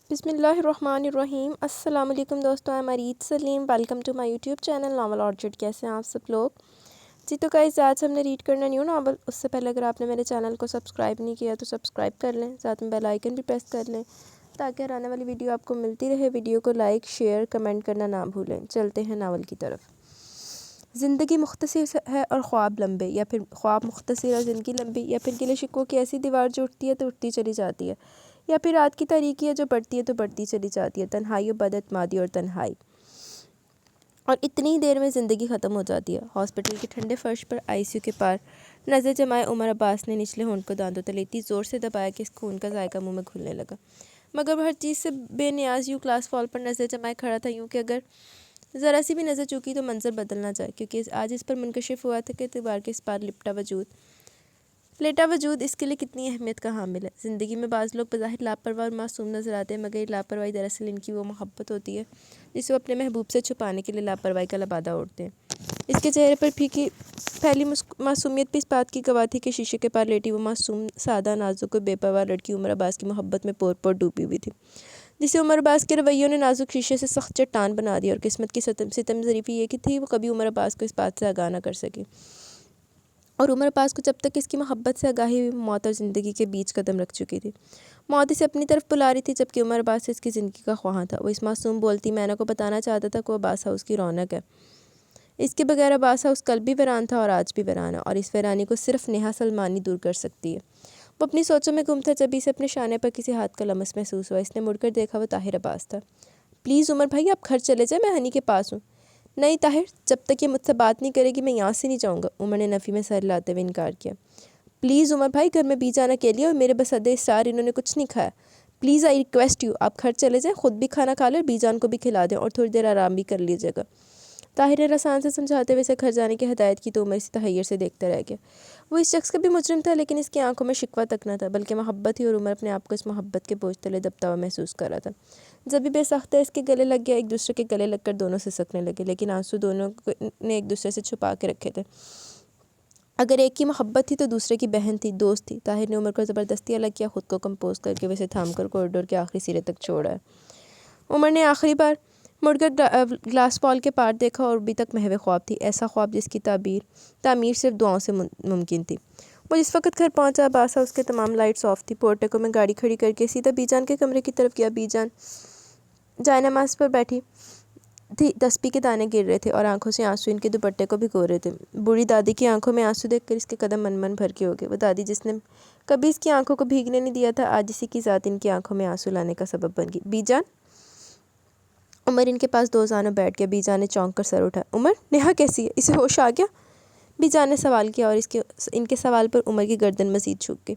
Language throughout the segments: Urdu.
بسم اللہ الرحمن الرحیم۔ السلام علیکم دوستوں، میں Murid Saleem, welcome to my YouTube channel novel orchard. کیسے ہیں آپ سب لوگ؟ جی تو گائز، آج ہم نے ریڈ کرنا نیو ناول۔ اس سے پہلے اگر آپ نے میرے چینل کو سبسکرائب نہیں کیا تو سبسکرائب کر لیں، ساتھ میں بیل آئیکن بھی پریس کر لیں تاکہ ہر آنے والی ویڈیو آپ کو ملتی رہے۔ ویڈیو کو لائک، شیئر، کمنٹ کرنا نہ بھولیں۔ چلتے ہیں ناول کی طرف۔ زندگی مختصر ہے اور خواب لمبے، یا پھر خواب مختصر اور زندگی لمبی، یا پھر گلے شکووں کی ایسی دیوار جو اٹھتی ہے تو اٹھتی چلی جاتی ہے، یا پھر رات کی تاریکی ہے جو بڑھتی ہے تو بڑھتی چلی جاتی ہے، تنہائی و بد اعتمادی اور تنہائی، اور اتنی دیر میں زندگی ختم ہو جاتی ہے۔ ہاسپٹل کے ٹھنڈے فرش پر آئی سی یو کے پار نظر جمائے عمر عباس نے نچلے ہونٹ کو دانتوں تلے اتنی زور سے دبایا کہ اس خون کا ذائقہ منہ میں گھلنے لگا، مگر وہ ہر چیز سے بے نیاز یوں کلاس فال پر نظر جمائے کھڑا تھا، یوں کہ اگر ذرا سی بھی نظر چوکی تو منظر بدل نہ جائے، کیونکہ آج اس پر منکشف ہوا تھا کہ دیوار کے اس پار لیٹا وجود اس کے لیے کتنی اہمیت کا حامل ہے۔ زندگی میں بعض لوگ بظاہر لاپرواہ اور معصوم نظر آتے ہیں، مگر یہ لاپرواہی دراصل ان کی وہ محبت ہوتی ہے جسے وہ اپنے محبوب سے چھپانے کے لیے لاپرواہی کا لبادہ اوڑھتے ہیں۔ اس کے چہرے پر پھیلی معصومیت بھی اس بات کی گواہ تھی کہ شیشے کے پار لیٹی وہ معصوم، سادہ، نازک اور بے پرواہ لڑکی عمر عباس کی محبت میں پور پور ڈوبی ہوئی تھی، جسے عمر عباس کے رویوں نے نازک شیشے سے سخت چٹان بنا دیا۔ اور قسمت کی ستم ظریفی یہ کہ تھی وہ کبھی عمر عباس کو اس بات سے آگاہ نہ کر سکی، اور عمر عباس کو جب تک اس کی محبت سے آگاہی ہوئی، موت اور زندگی کے بیچ قدم رکھ چکی تھی۔ موت اسے اپنی طرف بلا رہی تھی، جبکہ عمر عباس اس کی زندگی کا خواہاں تھا۔ وہ اس معصوم بولتی مینا کو بتانا چاہتا تھا کہ وہ عباس ہاؤس کی رونق ہے۔ اس کے بغیر عباس ہاؤس کل بھی ویران تھا اور آج بھی ویران ہے، اور اس ویرانی کو صرف نیہا سلمانی دور کر سکتی ہے۔ وہ اپنی سوچوں میں گم تھا جب اسے اپنے شانے پر کسی ہاتھ کا لمس محسوس ہوا۔ اس نے مڑ کر دیکھا، وہ طاہر عباس تھا۔ پلیز عمر بھائی، آپ گھر چلے جائیں، میں ہنی کے پاس ہوں۔ نہیں طاہر، جب تک یہ مجھ سے بات نہیں کرے گی میں یہاں سے نہیں جاؤں گا، عمر نے نفی میں سر ہلاتے ہوئے انکار کیا۔ پلیز عمر بھائی، گھر میں بی جان اکیلی ہے اور میرے بس اسرار انہوں نے کچھ نہیں کھایا۔ پلیز آئی ریکویسٹ یو، آپ گھر چلے جائیں، خود بھی کھانا کھا لیں اور بی جان کو بھی کھلا دیں، اور تھوڑی دیر آرام بھی کر لیجیے گا۔ طاہر نے رسان سے سمجھاتے ہوئے اسے گھر جانے کی ہدایت کی تو عمر اسے تحیر سے دیکھتا رہ گیا۔ وہ اس شخص کا بھی مجرم تھا، لیکن اس کی آنکھوں میں شکوہ تک نہ تھا، بلکہ محبت ہی، اور عمر اپنے آپ کو اس محبت کے بوجھ تلے دبتا ہوا محسوس کر رہا تھا۔ جب بھی بے ساختہ اس کے گلے لگ گیا، ایک دوسرے کے گلے لگ کر دونوں سسکنے لگے، لیکن آنسو دونوں نے ایک دوسرے سے چھپا کے رکھے تھے۔ اگر ایک کی محبت تھی تو دوسرے کی بہن تھی، دوست تھی۔ طاہر نے عمر کو زبردستی الگ کیا، خود کو کمپوز کر کے اسے تھام کر کوریڈور کے آخری سرے تک چھوڑا ہے۔ عمر نے آخری بار مڑ کر گلاس فال کے پار دیکھا، اور ابھی تک محو خواب تھی، ایسا خواب جس کی تعمیر صرف دعاؤں سے ممکن تھی۔ وہ جس وقت گھر پہنچا، عباس ہاؤس کے تمام لائٹس آف تھی۔ پورٹیکو میں گاڑی کھڑی کر کے سیدھا بی جان کے کمرے کی طرف گیا۔ بی جان جائے نماز پر بیٹھی تھی، تسبیح کے دانے گر رہے تھے اور آنکھوں سے آنسو ان کے دوپٹے کو بھگو رہے تھے۔ بوڑھی دادی کی آنکھوں میں آنسو دیکھ کر اس کے قدم من بھر کے ہو گئے۔ وہ دادی جس نے کبھی اس کی آنکھوں کو بھیگنے نہیں دیا تھا، آج اسی کی ذات ان کی آنکھوں میں آنسو لانے کا سبب بن گئی۔ بی جان! عمر ان کے پاس دو زانوں بیٹھ گیا۔ بی جان نے چونک کر سر اٹھایا۔ عمر، نیہا کیسی ہے؟ اسے ہوش آ گیا؟ بی جان نے سوال کیا، اور ان کے سوال پر عمر کی گردن مزید جھک گئی۔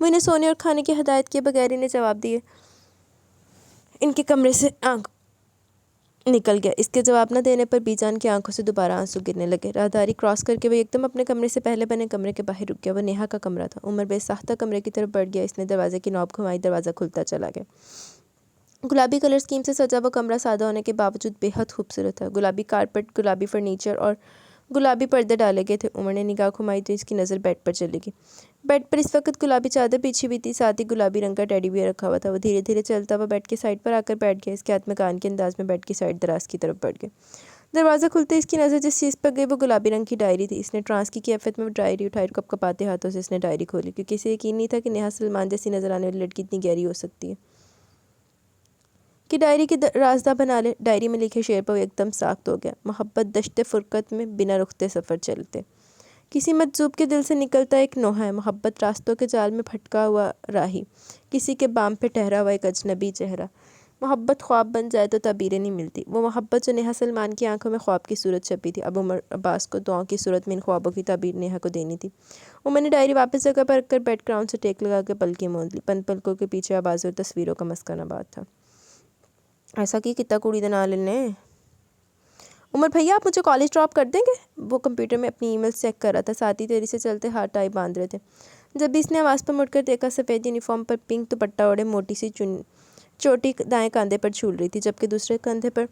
وہ انہیں سونے اور کھانے کی ہدایت کیے بغیر انہیں جواب دیے ان کے کمرے سے نکل گیا۔ اس کے جواب نہ دینے پر بی جان کی آنکھوں سے دوبارہ آنسو گرنے لگے۔ راہداری کراس کر کے وہ ایک دم اپنے کمرے سے پہلے بنے کمرے کے باہر رک گیا۔ وہ نیہا کا کمرہ تھا۔ عمر بے ساختہ کمرے کی طرف بڑھ گیا۔ اس نے دروازے کی نوب گھمائی، دروازہ کھلتا چلا گیا۔ گلابی کلر اسکیم سے سجا وہ کمرہ سادہ ہونے کے باوجود بے حد خوبصورت تھا۔ گلابی کارپٹ، گلابی فرنیچر اور گلابی پردے ڈالے گئے تھے۔ عمر نے نگاہ گھمائی تو اس کی نظر بیڈ پر چلی گئی۔ بیڈ پر اس وقت گلابی چادر بچھی ہوئی تھی، ساتھ ہی گلابی رنگ کا ٹیڈی بیئر رکھا ہوا تھا۔ وہ دھیرے دھیرے چلتا ہوا بیڈ کی سائڈ پر آ کر بیٹھ گیا۔ اس کے ہاتھ میں کان کے انداز میں بیڈ کی سائڈ دراز کی طرف بڑھ گئے۔ دروازہ کھلتے اس کی نظر جس چیز پر گئی وہ گلابی رنگ کی ڈائری تھی۔ اس نے ٹرانس کی کیفیت میں ڈائری اٹھائی، کپ کپاتے ہاتھوں سے اس نے ڈائری کھولی، کیونکہ اسے یقین نہیں تھا کہ نیہا سلمان جیسی نظر آنے والی لڑکی اتنی گہری ہو سکتی ہے کہ ڈائری کی رازدہ بنا لے۔ ڈائری میں لکھے شعر پر وہ ایک دم ساخت ہو گیا۔ محبت دشت فرقت میں بنا رختے سفر چلتے، کسی مجذوب کے دل سے نکلتا ایک نوحہ ہے۔ محبت راستوں کے جال میں بھٹکا ہوا راہی، کسی کے بام پہ ٹھہرا ہوا ایک اجنبی چہرہ۔ محبت خواب بن جائے تو تعبیریں نہیں ملتی۔ وہ محبت جو نیہا سلمان کی آنکھوں میں خواب کی صورت چھپی تھی، اب عمر عباس کو دعاؤں کی صورت میں ان خوابوں کی تعبیر نیہا کو دینی تھی۔ عمر نے ڈائری واپس جگہ پر رکھ کر بیک گراؤنڈ سے ٹیک لگا کے پلکیں موند لی۔ پلکوں کے پیچھے آوازیں اور تصویروں کا مسکن آباد تھا۔ ایسا کی کتا کوڑی دنا لینے۔ عمر بھیا، آپ مجھے کالج ڈراپ کر دیں گے؟ وہ کمپیوٹر میں اپنی ای میل چیک کر رہا تھا، ساتھ ہی تیزی سے چلتے ہاتھ ٹائی باندھ رہے تھے۔ جب بھی اس نے آواز پر مڑ کر دیکھا، سفید یونیفارم پر پنک دوپٹہ اوڑھے موٹی سی چوٹی دائیں کاندھے پر جھول رہی تھی، جبکہ دوسرے کندھے پر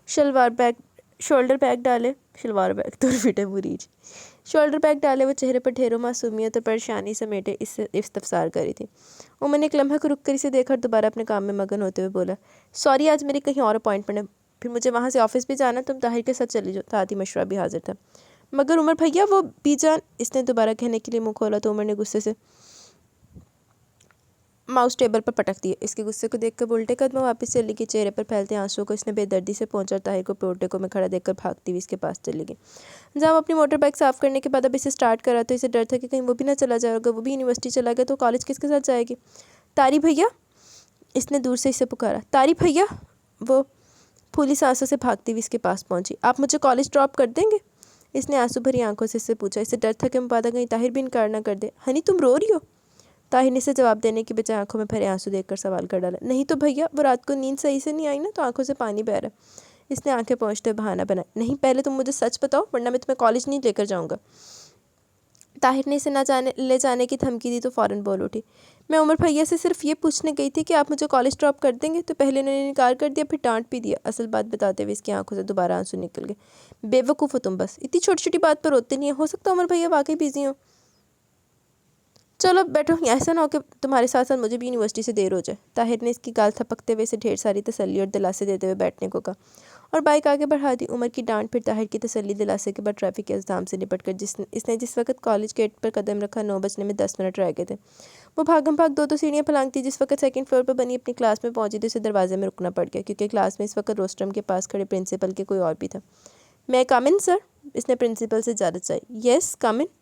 شولڈر بیگ ڈالے شولڈر بیگ ڈالے وہ چہرے پر ڈھیروں معصومیت اور پریشانی سمیٹے اس سے استفسار کری تھی۔ عمر نے ایک لمحہ کو رک کر اسے دیکھا اور دوبارہ اپنے کام میں مگن ہوتے ہوئے بولا، سوری آج میری کہیں اور اپوائنٹمنٹ ہے، پھر مجھے وہاں سے آفس بھی جانا، تم طاہر کے ساتھ چلی جاؤ۔ ساتھ ہی مشورہ بھی حاضر تھا۔ مگر عمر بھیا وہ بی جان، اس نے دوبارہ کہنے کے لیے منہ کھولا تو عمر نے غصے سے ماؤس ٹیبل پر پٹک دیا۔ اس کے غصے کو دیکھ کر الٹے قدم واپس چلی گئی۔ چہرے پر پھیلتے آنسوؤں کو اس نے بے دردی سے پہنچا اور طاہر کو پورٹیکو میں کھڑا دیکھ کر بھاگتی ہوئی اس کے پاس چلی گئی۔ جب وہ اپنی موٹر بائک صاف کرنے کے بعد اب اسے سٹارٹ کرا تو اسے ڈر تھا کہ کہیں وہ بھی نہ چلا جائے، اگر وہ بھی یونیورسٹی چلا گیا تو کالج کس کے ساتھ جائے گی۔ طاری بھیا، اس نے دور سے اسے پکارا۔ طاری بھیا، وہ پھولی سانسوں سے بھاگتی ہوئی اس کے پاس پہنچی۔ آپ مجھے کالج ڈراپ کر دیں گے؟ اس نے آنسو بھری آنکھوں سے اس سے پوچھا۔ اسے ڈر تھا کہ مبادہ کہیں طاہر بھی انکار نہ کر دے۔ ہنی تم رو رہی ہو؟ طاہر نے اسے جواب دینے کی بجائے آنکھوں میں بھرے آنسو دیکھ کر سوال کر ڈالا۔ نہیں تو بھیا، وہ رات کو نیند صحیح سے نہیں آئی نا، تو آنکھوں سے پانی بہہ رہا ہے۔ اس نے آنکھیں پہنچتے بہانہ بنایا۔ نہیں، پہلے تم مجھے سچ بتاؤ ورنہ میں تمہیں کالج نہیں لے کر جاؤں گا۔ طاہر نے اسے لے جانے کی دھمکی دی تو فوراً بول اٹھی، میں عمر بھیا سے صرف یہ پوچھنے گئی تھی کہ آپ مجھے کالج ڈراپ کر دیں گے، تو پہلے انہوں نے انکار کر دیا، پھر ڈانٹ بھی دیا۔ اصل بات بتاتے ہوئے اس کی آنکھوں سے دوبارہ آنسو نکل گئے۔ بے وقوف ہو تم، بس اتنی چھوٹی چھوٹی بات پر روتے نہیں ہیں، ہو سکتا عمر بھیا واقعی بزی ہوں۔ چلو بیٹھو، ایسا نہ ہو کہ تمہارے ساتھ ساتھ مجھے بھی یونیورسٹی سے دیر ہو جائے۔ طاہر نے اس کی گال تھپکتے ہوئے اسے ڈھیر ساری تسلی اور دلاسے دیتے ہوئے بیٹھنے کو کہا اور بائک آگے بڑھا دی۔ عمر کی ڈانٹ پھر طاہر کی تسلی دلاسے کے بعد ٹریفک کے ازدحام سے نپٹ کر اس نے جس وقت کالج گیٹ پر قدم رکھا 9 بجنے میں 10 منٹ رہ گئے تھے۔ وہ بھاگم بھاگ 2 سیڑھیاں پھلانگتی جس وقت سیکنڈ فلور پر بنی اپنی کلاس میں پہنچی تو اسے دروازے میں رکنا پڑ گیا، کیونکہ کلاس میں اس وقت روسٹرم کے پاس کھڑے پرنسپل کے کوئی اور بھی تھا۔ میں کم ان سر؟ اس نے پرنسپل سے اجازت چاہی۔ یس کم ان۔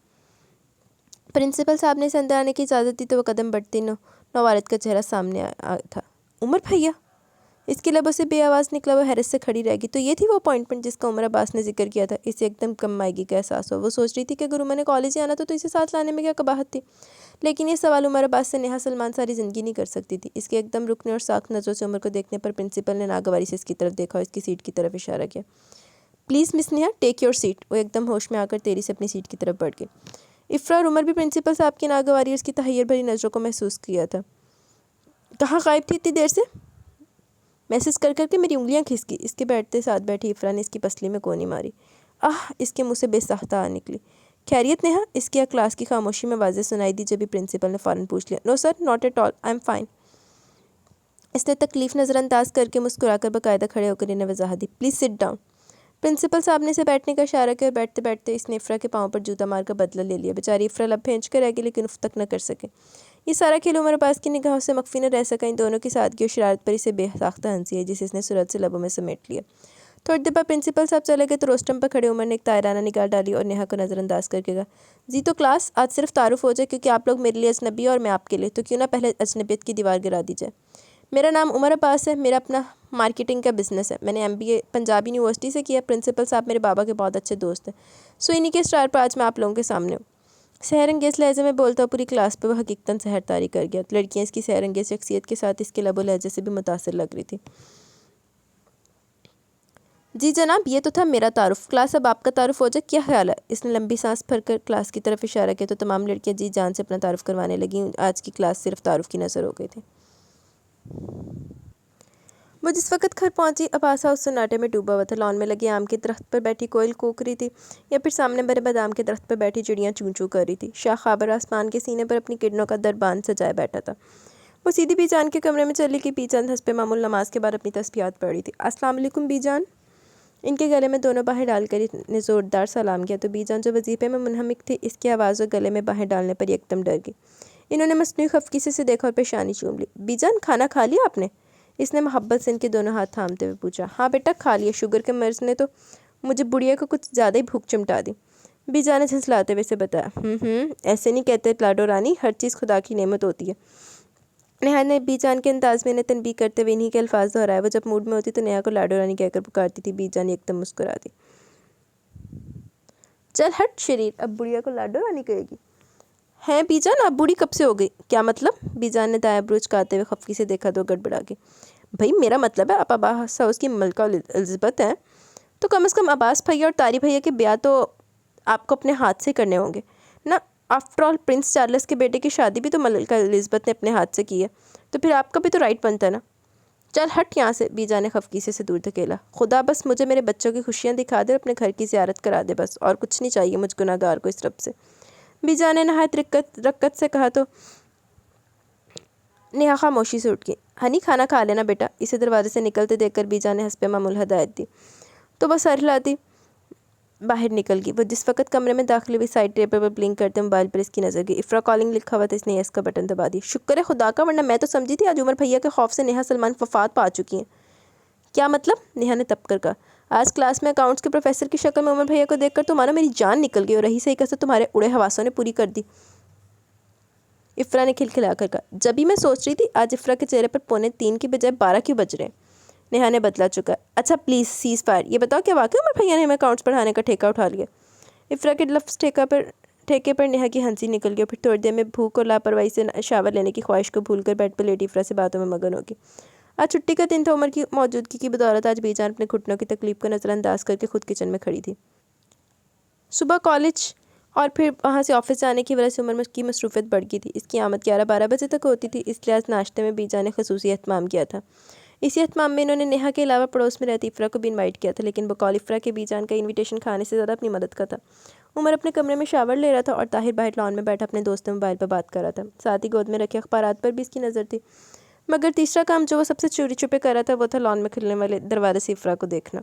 پرنسپل صاحب نے اسے اندر آنے کی اجازت دی تو وہ قدم بڑھتی نوارد کا چہرہ سامنے تھا۔ عمر بھیا، اس کے لبوں سے بے آواز نکلا۔ وہ حیرت سے کھڑی رہ گئی۔ تو یہ تھی وہ اپوائنٹمنٹ جس کا عمر عباس نے ذکر کیا تھا۔ اسے ایک دم کم مائگی کا احساس ہوا۔ وہ سوچ رہی تھی کہ اگر عمر نے کالج ہی آنا تو اسے ساتھ لانے میں کیا قباحت تھی، لیکن یہ سوال عمر عباس سے نیہا سلمان ساری زندگی نہیں کر سکتی تھی۔ اس کے ایک دم رکنے اور ساخت نظروں سے عمر کو دیکھنے پر پرنسپل نے ناگواری سے اس کی طرف دیکھا اور اس کی سیٹ کی طرف اشارہ کیا۔ Please miss Neha, take your seat. وہ ایک دم ہوش میں آ کر تیزی سے اپنی سیٹ کی طرف بڑھ گئی۔ افرا اور عمر بھی پرنسپل صاحب کی ناگواری اور اس کی تحیر بھری نظروں کو محسوس کیا تھا۔ کہاں غائب تھی اتنی دیر سے؟ میسج کر کے میری انگلیاں کھس گئی۔ اس کے بیٹھتے ساتھ بیٹھی افرا نے اس کی پسلی میں کونی ماری۔ اس کے منہ سے بے ساختہ آ نکلی۔ خیریت نیہا؟ اس کی کلاس کی خاموشی میں واضح سنائی دی جبھی پرنسپل نے فوراً پوچھ لیا۔ No sir, not at all, I am fine. اس نے تکلیف نظر انداز کر کے مسکرا کر باقاعدہ کھڑے ہو کر انہیں وضاحت دی۔ Please sit down. پرنسپل صاحب نے اسے بیٹھنے کا اشارہ کیا اور بیٹھتے بیٹھتے اس نے افرا کے پاؤں پر جوتا مار کر بدلہ لے لیا۔ بیچاری افرا لب پھینچ کر رہ گئی لیکن اف تک نہ کر سکے۔ یہ سارا کھیل عمر عباس کی نگاہوں سے مخفی نہ رہ سکا۔ ان دونوں کی سادگی اور شرارت پر اسے بے ساختہ ہنسی ہے جسے اس نے سرعت سے لبوں میں سمیٹ لیا۔ تھوڑی دیر بعد پرنسپل صاحب چلے گئے تو روسٹرم پر کھڑے عمر نے ایک طائرانہ نگاہ ڈالی اور نیہا کو نظر انداز کر کے کہا، جی تو کلاس آج صرف تعارف ہو جائے، کیونکہ آپ لوگ میرے لیے اجنبی ہیں اور میں آپ کے لیے، تو کیوں نہ پہلے اجنبیت کی دیوار گرا دی جائے۔ میرا نام عمر عباس ہے، میرا اپنا مارکیٹنگ کا بزنس ہے، میں نے MBA پنجاب یونیورسٹی سے کیا۔ پرنسپل صاحب میرے بابا کے بہت اچھے دوست ہیں، سو انہی کے اسٹار پر آج میں آپ لوگوں کے سامنے ہوں۔ سحر انگیز لہجے میں بولتا پوری کلاس پہ وہ حقیقتاً سحر طاری کر گیا۔ لڑکیاں اس کی سحر انگیز شخصیت کے ساتھ اس کے لب و لہجے سے بھی متاثر لگ رہی تھی۔ جی جناب، یہ تو تھا میرا تعارف، کلاس اب آپ کا تعارف ہو جائے، کیا خیال ہے؟ اس نے لمبی سانس بھر کر کلاس کی طرف اشارہ کیا تو تمام لڑکیاں جی جان سے اپنا تعارف کروانے لگیں۔ آج کی کلاس صرف تعارف کی نظر ہو گئی تھی۔ وہ جس وقت گھر پہنچی عباس ہاؤس سناٹے میں ڈوبا ہوا تھا۔ لان میں لگے آم کے درخت پر بیٹھی کوئل کوک رہی تھی یا پھر سامنے بڑے بادام کے درخت پر بیٹھی چڑیاں چوں چوں کر رہی تھی۔ شاہ خابر آسمان کے سینے پر اپنی کرنوں کا دربان سجائے بیٹھا تھا۔ وہ سیدھی بی جان کے کمرے میں چلی گئی۔ بی جان حسب معمول نماز کے بعد اپنی تسبیحات پڑھ رہی تھی۔ السلام علیکم بی جان۔ ان کے گلے میں دونوں باہیں ڈال کر نے زوردار سلام کیا تو بی جان جو وظیفے میں منہمک تھی اس کی آواز اور گلے میں باہیں ڈالنے پر یکدم ڈر گئی۔ انہوں نے مصنوعی خفگی سے دیکھا اور پیشانی چوم لی۔ بی جان، کھانا کھا لیا آپ نے؟ اس نے محبت سے ان کے دونوں ہاتھ تھامتے ہوئے پوچھا۔ ہاں بیٹا کھا لیا، شوگر کے مرض نے تو مجھے بڑھیا کو کچھ زیادہ ہی بھوک چمٹا دی۔ بی جان نے جھنجھلاتے ہوئے سے بتایا۔ ایسے نہیں کہتے لاڈو رانی، ہر چیز خدا کی نعمت ہوتی ہے۔ نیہا نے بی جان کے انداز میں انہیں تنبیہ کرتے ہوئے انہی کے الفاظ دہرائے۔ وہ جب موڈ میں ہوتی تو نیہا کو لاڈو رانی کہہ کر پکارتی تھی۔ بی جان ایک دم مسکرا دی۔ چل ہٹ شریر، اب بڑھیا کو لاڈو رانی کہے گی؟ ہیں بی جان، آپ بوڑھی کب سے ہو گئی؟ کیا مطلب؟ بی جان نے دائیں ابرو چکاتے ہوئے خفگی سے دیکھا تو گڑبڑا گئی۔ بھائی میرا مطلب ہے آپ عباس ہاؤس کی ملکہ الزبتھ ہیں، تو کم از کم عباس بھیا اور طاری بھیا کے بیاہ تو آپ کو اپنے ہاتھ سے کرنے ہوں گے نا۔ آفٹر آل پرنس چارلس کے بیٹے کی شادی بھی تو ملکہ الزبتھ نے اپنے ہاتھ سے کی ہے، تو پھر آپ کا بھی تو رائٹ بنتا ہے نا۔ چل ہٹ یہاں سے، بیجا نے خفقیصے سے دور دھکیلا۔ خدا بس مجھے میرے بچوں کی خوشیاں دکھا دے اور اپنے گھر کی زیارت کرا دے بس، اور کچھ نہیں چاہیے مجھ گناہگار کو اس رب سے۔ بیجا نے نہایت رقت سے کہا تو نیہا خاموشی سے اٹھ گئی۔ ہنی کھانا کھا لینا بیٹا، اسے دروازے سے نکلتے دیکھ کر بیجا نے حسب معمول ہدایت دی تو وہ سر ہلاتی باہر نکل گئی۔ وہ جس وقت کمرے میں داخل ہوئی سائڈ ٹیبل پر بلنک کرتے موبائل پر اس کی نظر گئی۔ افرا کالنگ لکھا ہوا تھا، اس نے یس کا بٹن دبا دی۔ شکر ہے خدا کا، ورنہ میں تو سمجھی تھی آج عمر بھیا کے خوف سے نیہا سلمان وفات پا چکی ہیں۔ کیا مطلب؟ نیہا نے تپ کر کہا۔ آج کلاس میں اکاؤنٹس کے پروفیسر کی شکل میں عمر بھیا کو دیکھ کر تو مانو میری جان نکل گئی اور رہی صحیح کسر تمہارے اڑے حواسوں نے پوری کر دی۔ افرا نے کھلکھلا کر کہا۔ جبھی میں سوچ رہی تھی آج افرا کے چہرے پر 3:45 کی بجائے 12 کیوں بج رہے ہیں؟ نیہا نے بدلا چکا۔ اچھا پلیز سیز فائر، یہ بتاؤ کیا واقعی عمر بھیا نے ہمیں اکاؤنٹس پڑھانے کا ٹھیکہ اٹھا لیا؟ افرا کے لفظ ٹھیکے پر نیہا کی ہنسی نکل گئی اور پھر تھوڑی دیر میں بھوک اور لاپرواہی سے شاور لینے کی خواہش کو بھول کر بیڈ پر لیٹی افرا سے باتوں میں مگن ہوگی۔ آج چھٹی کا دن تھا، عمر کی موجودگی کی بدولت آج بیجان اپنے گھٹنوں کی تکلیف کو نظر انداز کر کے خود کچن میں کھڑی تھی۔ صبح کالج اور پھر وہاں سے آفس جانے کی وجہ سے عمر کی مصروفیت بڑھ گئی تھی۔ اس کی آمد 11-12 بجے تک ہوتی تھی، اس لیے آج ناشتے میں بیجا نے خصوصی اہتمام کیا تھا۔ اسی اہتمام میں انہوں نے نیہا کے علاوہ پڑوس میں رہتی افرا کو بھی انوائٹ کیا تھا، لیکن بقول افرا کے بیجان کا انویٹیشن کھانے سے زیادہ اپنی مدد کا تھا۔ عمر اپنے کمرے میں شاور لے رہا تھا اور طاہر باہر لان میں بیٹھا اپنے دوست سے موبائل پر بات کر رہا تھا، ساتھ ہی گود میں رکھے اخبارات پر بھی اس کی نظر تھی۔ مگر تیسرا کام جو وہ سب سے چوری چھپے کر رہا تھا وہ تھا لان میں کھلنے والے دروازے سے افرا کو دیکھنا۔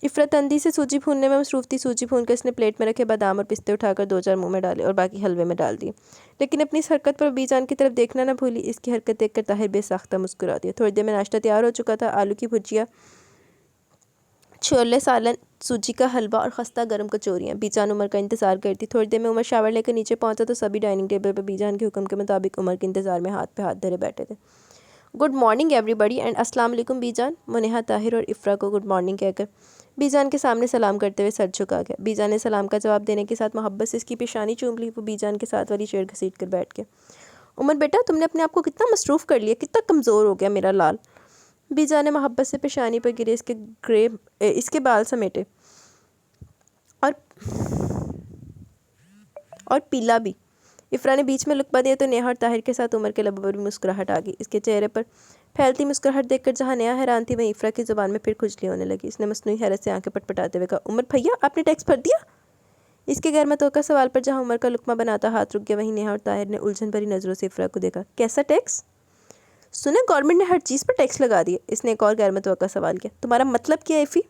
افرا تندی سے سوجی بھوننے میں مصروف تھی۔ سوجی بھون کر اس نے پلیٹ میں رکھے بادام اور پستے اٹھا کر 2-4 منہ میں ڈالے اور باقی حلوے میں ڈال دیے، لیکن اپنی اس حرکت پر بیجان کی طرف دیکھنا نہ بھولی۔ اس کی حرکت دیکھ کر طاہر بے ساختہ مسکرا دیا۔ تھوڑی دیر میں ناشتہ تیار ہو چکا تھا، آلو کی بھجیا، چھولے سالن، سوجی کا حلوہ اور خستہ گرم کچوریاں۔ بیجان عمر کا انتظار کرتی۔ تھوڑی دیر میں عمر شاور لے کر نیچے پہنچا تو سبھی ڈائننگ ٹیبل پر بیجان کے حکم کے مطابق عمر کے انتظار میں ہاتھ پہ ہاتھ دھرے بیٹھے تھے۔ Good morning everybody and السلام علیکم بیجان، نیہا طاہر اور افرا کو گڈ مارننگ کہہ کر بیجان کے سامنے سلام کرتے ہوئے سر جھکا گیا۔ بیجان نے سلام کا جواب دینے کے ساتھ محبت سے اس کی پیشانی چوم لی۔ وہ بیجان کے ساتھ والی چیئر گھسیٹ کر بیٹھ گیا۔ عمر بیٹا تم نے اپنے آپ کو کتنا مصروف کر لیا، کتنا کمزور ہو گیا میرا لال۔ بیجان نے محبت سے پیشانی پر گرے اس کے بال سمیٹے اور پیلا بھی۔ افرا نے بیچ میں لقبہ دیا تو نیہا اور طاہر کے ساتھ عمر کے لبوں پر بھی مسکراہٹ آ گئی۔ اس کے چہرے پر پھیلتی مسکراہٹ دیکھ کر جہاں نیہا حیران تھی وہیں افرا کی زبان میں پھر کھجلی ہونے لگی۔ اس نے مصنوعی حیرت سے آنکھیں پٹپٹاتے ہوئے کہا، عمر بھیا آپ نے ٹیکس بھر دیا؟ اس کے غیر متوقع سوال پر جہاں عمر کا لقمہ بناتا ہاتھ رک گیا وہیں نیہا اور طاہر نے الجھن بھری نظروں سے افرا کو دیکھا۔ کیسا ٹیکس؟ سنیں گورنمنٹ نے ہر چیز پر ٹیکس لگا دیا۔ اس نے ایک اور غیر متوقع سوال کیا۔ تمہارا مطلب کیا ایفی؟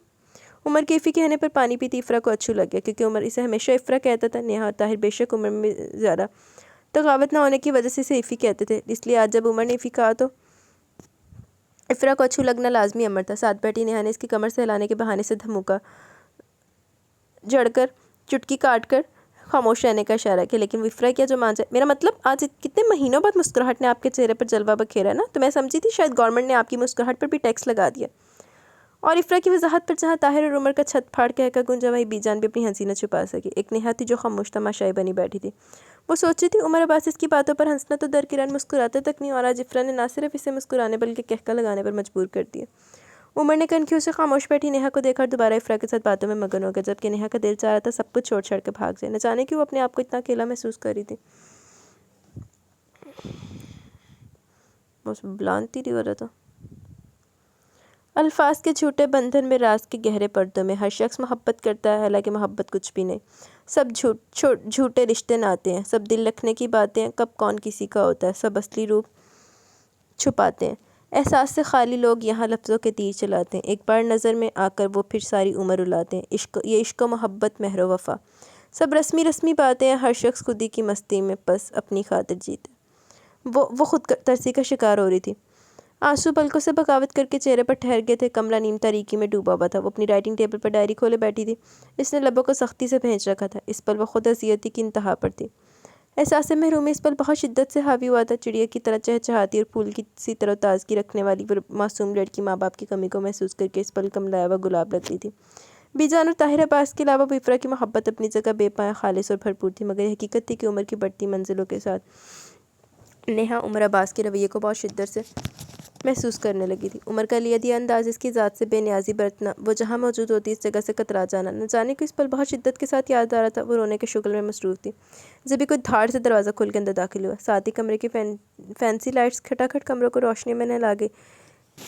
عمر کے ایفی کہنے پر پانی پیتی افرا کو اچھو لگ گیا، کیونکہ عمر اسے ہمیشہ افرا کہتا تھا۔ نیہا اور طاہر بے شک عمر میں زیادہ تغاوت نہ ہونے کی وجہ سے اسے ایفی کہتے تھے، اس لیے آج جب عمر نے ایفی کہا تو افرا کو اچھو لگنا لازمی امر تھا۔ ساتھ بیٹھی نیہا نے اس کی کمر سے ہلانے کے بہانے سے دھمکا جھڑ کر چٹکی کاٹ کر خاموش رہنے کا اشارہ کیا، لیکن وہ افرا کیا جو مان جائے۔ میرا مطلب آج کتنے مہینوں بعد مسکراہٹ نے آپ کے چہرے پر جلوہ بکھیرا ہے نا، تو میں سمجھی تھی شاید گورنمنٹ نے آپ کی مسکراہٹ پر بھی ٹیکس لگا دیا۔ اور افرا کی وضاحت پر جہاں طاہر اور عمر کا چھت پھاڑ کہہ گونجا وہیں بیجان بھی اپنی ہنسی نہ چھپا سکی۔ ایک نیہا تھی جو خاموش تماشائی بنی بیٹھی تھی۔ وہ سوچ رہی تھی عمر عباس اس کی باتوں پر ہنسنا تو درکنار مسکراتا تک نہیں، اور آج افرا نے نہ صرف اسے مسکرانے بلکہ کہکا لگانے پر مجبور کر دیا۔ عمر نے کنکھیوں سے خاموش بیٹھی نیہا کو دیکھا اور دوبارہ افرا کے ساتھ باتوں میں مگن ہو گیا، جبکہ نیہا کا دل چاہ رہا تھا سب کچھ چھوڑ چھاڑ کے بھاگ جائے۔ نہ جانے کیوں وہ اپنے آپ کو اتنا اکیلا محسوس کر رہی تھی۔ بس بلانتی نہیں ہو رہا تھا۔ الفاظ کے جھوٹے بندھن میں، راز کے گہرے پردوں میں ہر شخص محبت کرتا ہے، حالانکہ محبت کچھ بھی نہیں۔ سب جھوٹے رشتے ناتے ہیں، سب دل رکھنے کی باتیں ہیں، کب کون کسی کا ہوتا ہے، سب اصلی روپ چھپاتے ہیں۔ احساس سے خالی لوگ یہاں لفظوں کے تیر چلاتے ہیں، ایک بار نظر میں آ کر وہ پھر ساری عمر رلاتے ہیں۔ یہ عشق و محبت، مہر و وفا، سب رسمی باتیں ہیں، ہر شخص خودی کی مستی میں بس اپنی خاطر جیتے۔ وہ خود ترسی کا شکار ہو رہی تھی۔ آنسو پلکوں سے بغاوت کر کے چہرے پر ٹھہر گئے تھے۔ کمرہ نیم تاریکی میں ڈوبا ہوا تھا۔ وہ اپنی رائٹنگ ٹیبل پر ڈائری کھولے بیٹھی تھی۔ اس نے لبوں کو سختی سے بھینچ رکھا تھا۔ اس پل وہ خود اذیتی کی انتہا پر تھی۔ احساس محرومی اس پل بہت شدت سے حاوی ہوا تھا۔ چڑیا کی طرح چہچہاتی اور پھول کی سی تر و تازگی رکھنے والی وہ معصوم لڑکی ماں باپ کی کمی کو محسوس کر کے اس پل کملایا ہوا گلاب لگ رہی تھی۔ بیجان اور طاہر عباس کے علاوہ افرا کی محبت اپنی جگہ بے پایہ، خالص اور بھرپور تھی، مگر یہ حقیقت تھی کہ عمر کی بڑھتی منزلوں کے ساتھ نیہا عمر عباس کے رویے کو بہت شدت سے محسوس کرنے لگی تھی۔ عمر کا لیدیا انداز، اس کی ذات سے بے نیازی برتنا، وہ جہاں موجود ہوتی اس جگہ سے کترا جانا، نہ جانے کو اس پل بہت شدت کے ساتھ یاد آ رہا تھا۔ وہ رونے کے شغل میں مصروف تھی، جبھی کوئی دھاڑ سے دروازہ کھول کے اندر داخل ہوا۔ ساتھ ہی کمرے کی فینسی لائٹس کھٹاکھٹ کمروں کو روشنی میں نہلا گئی۔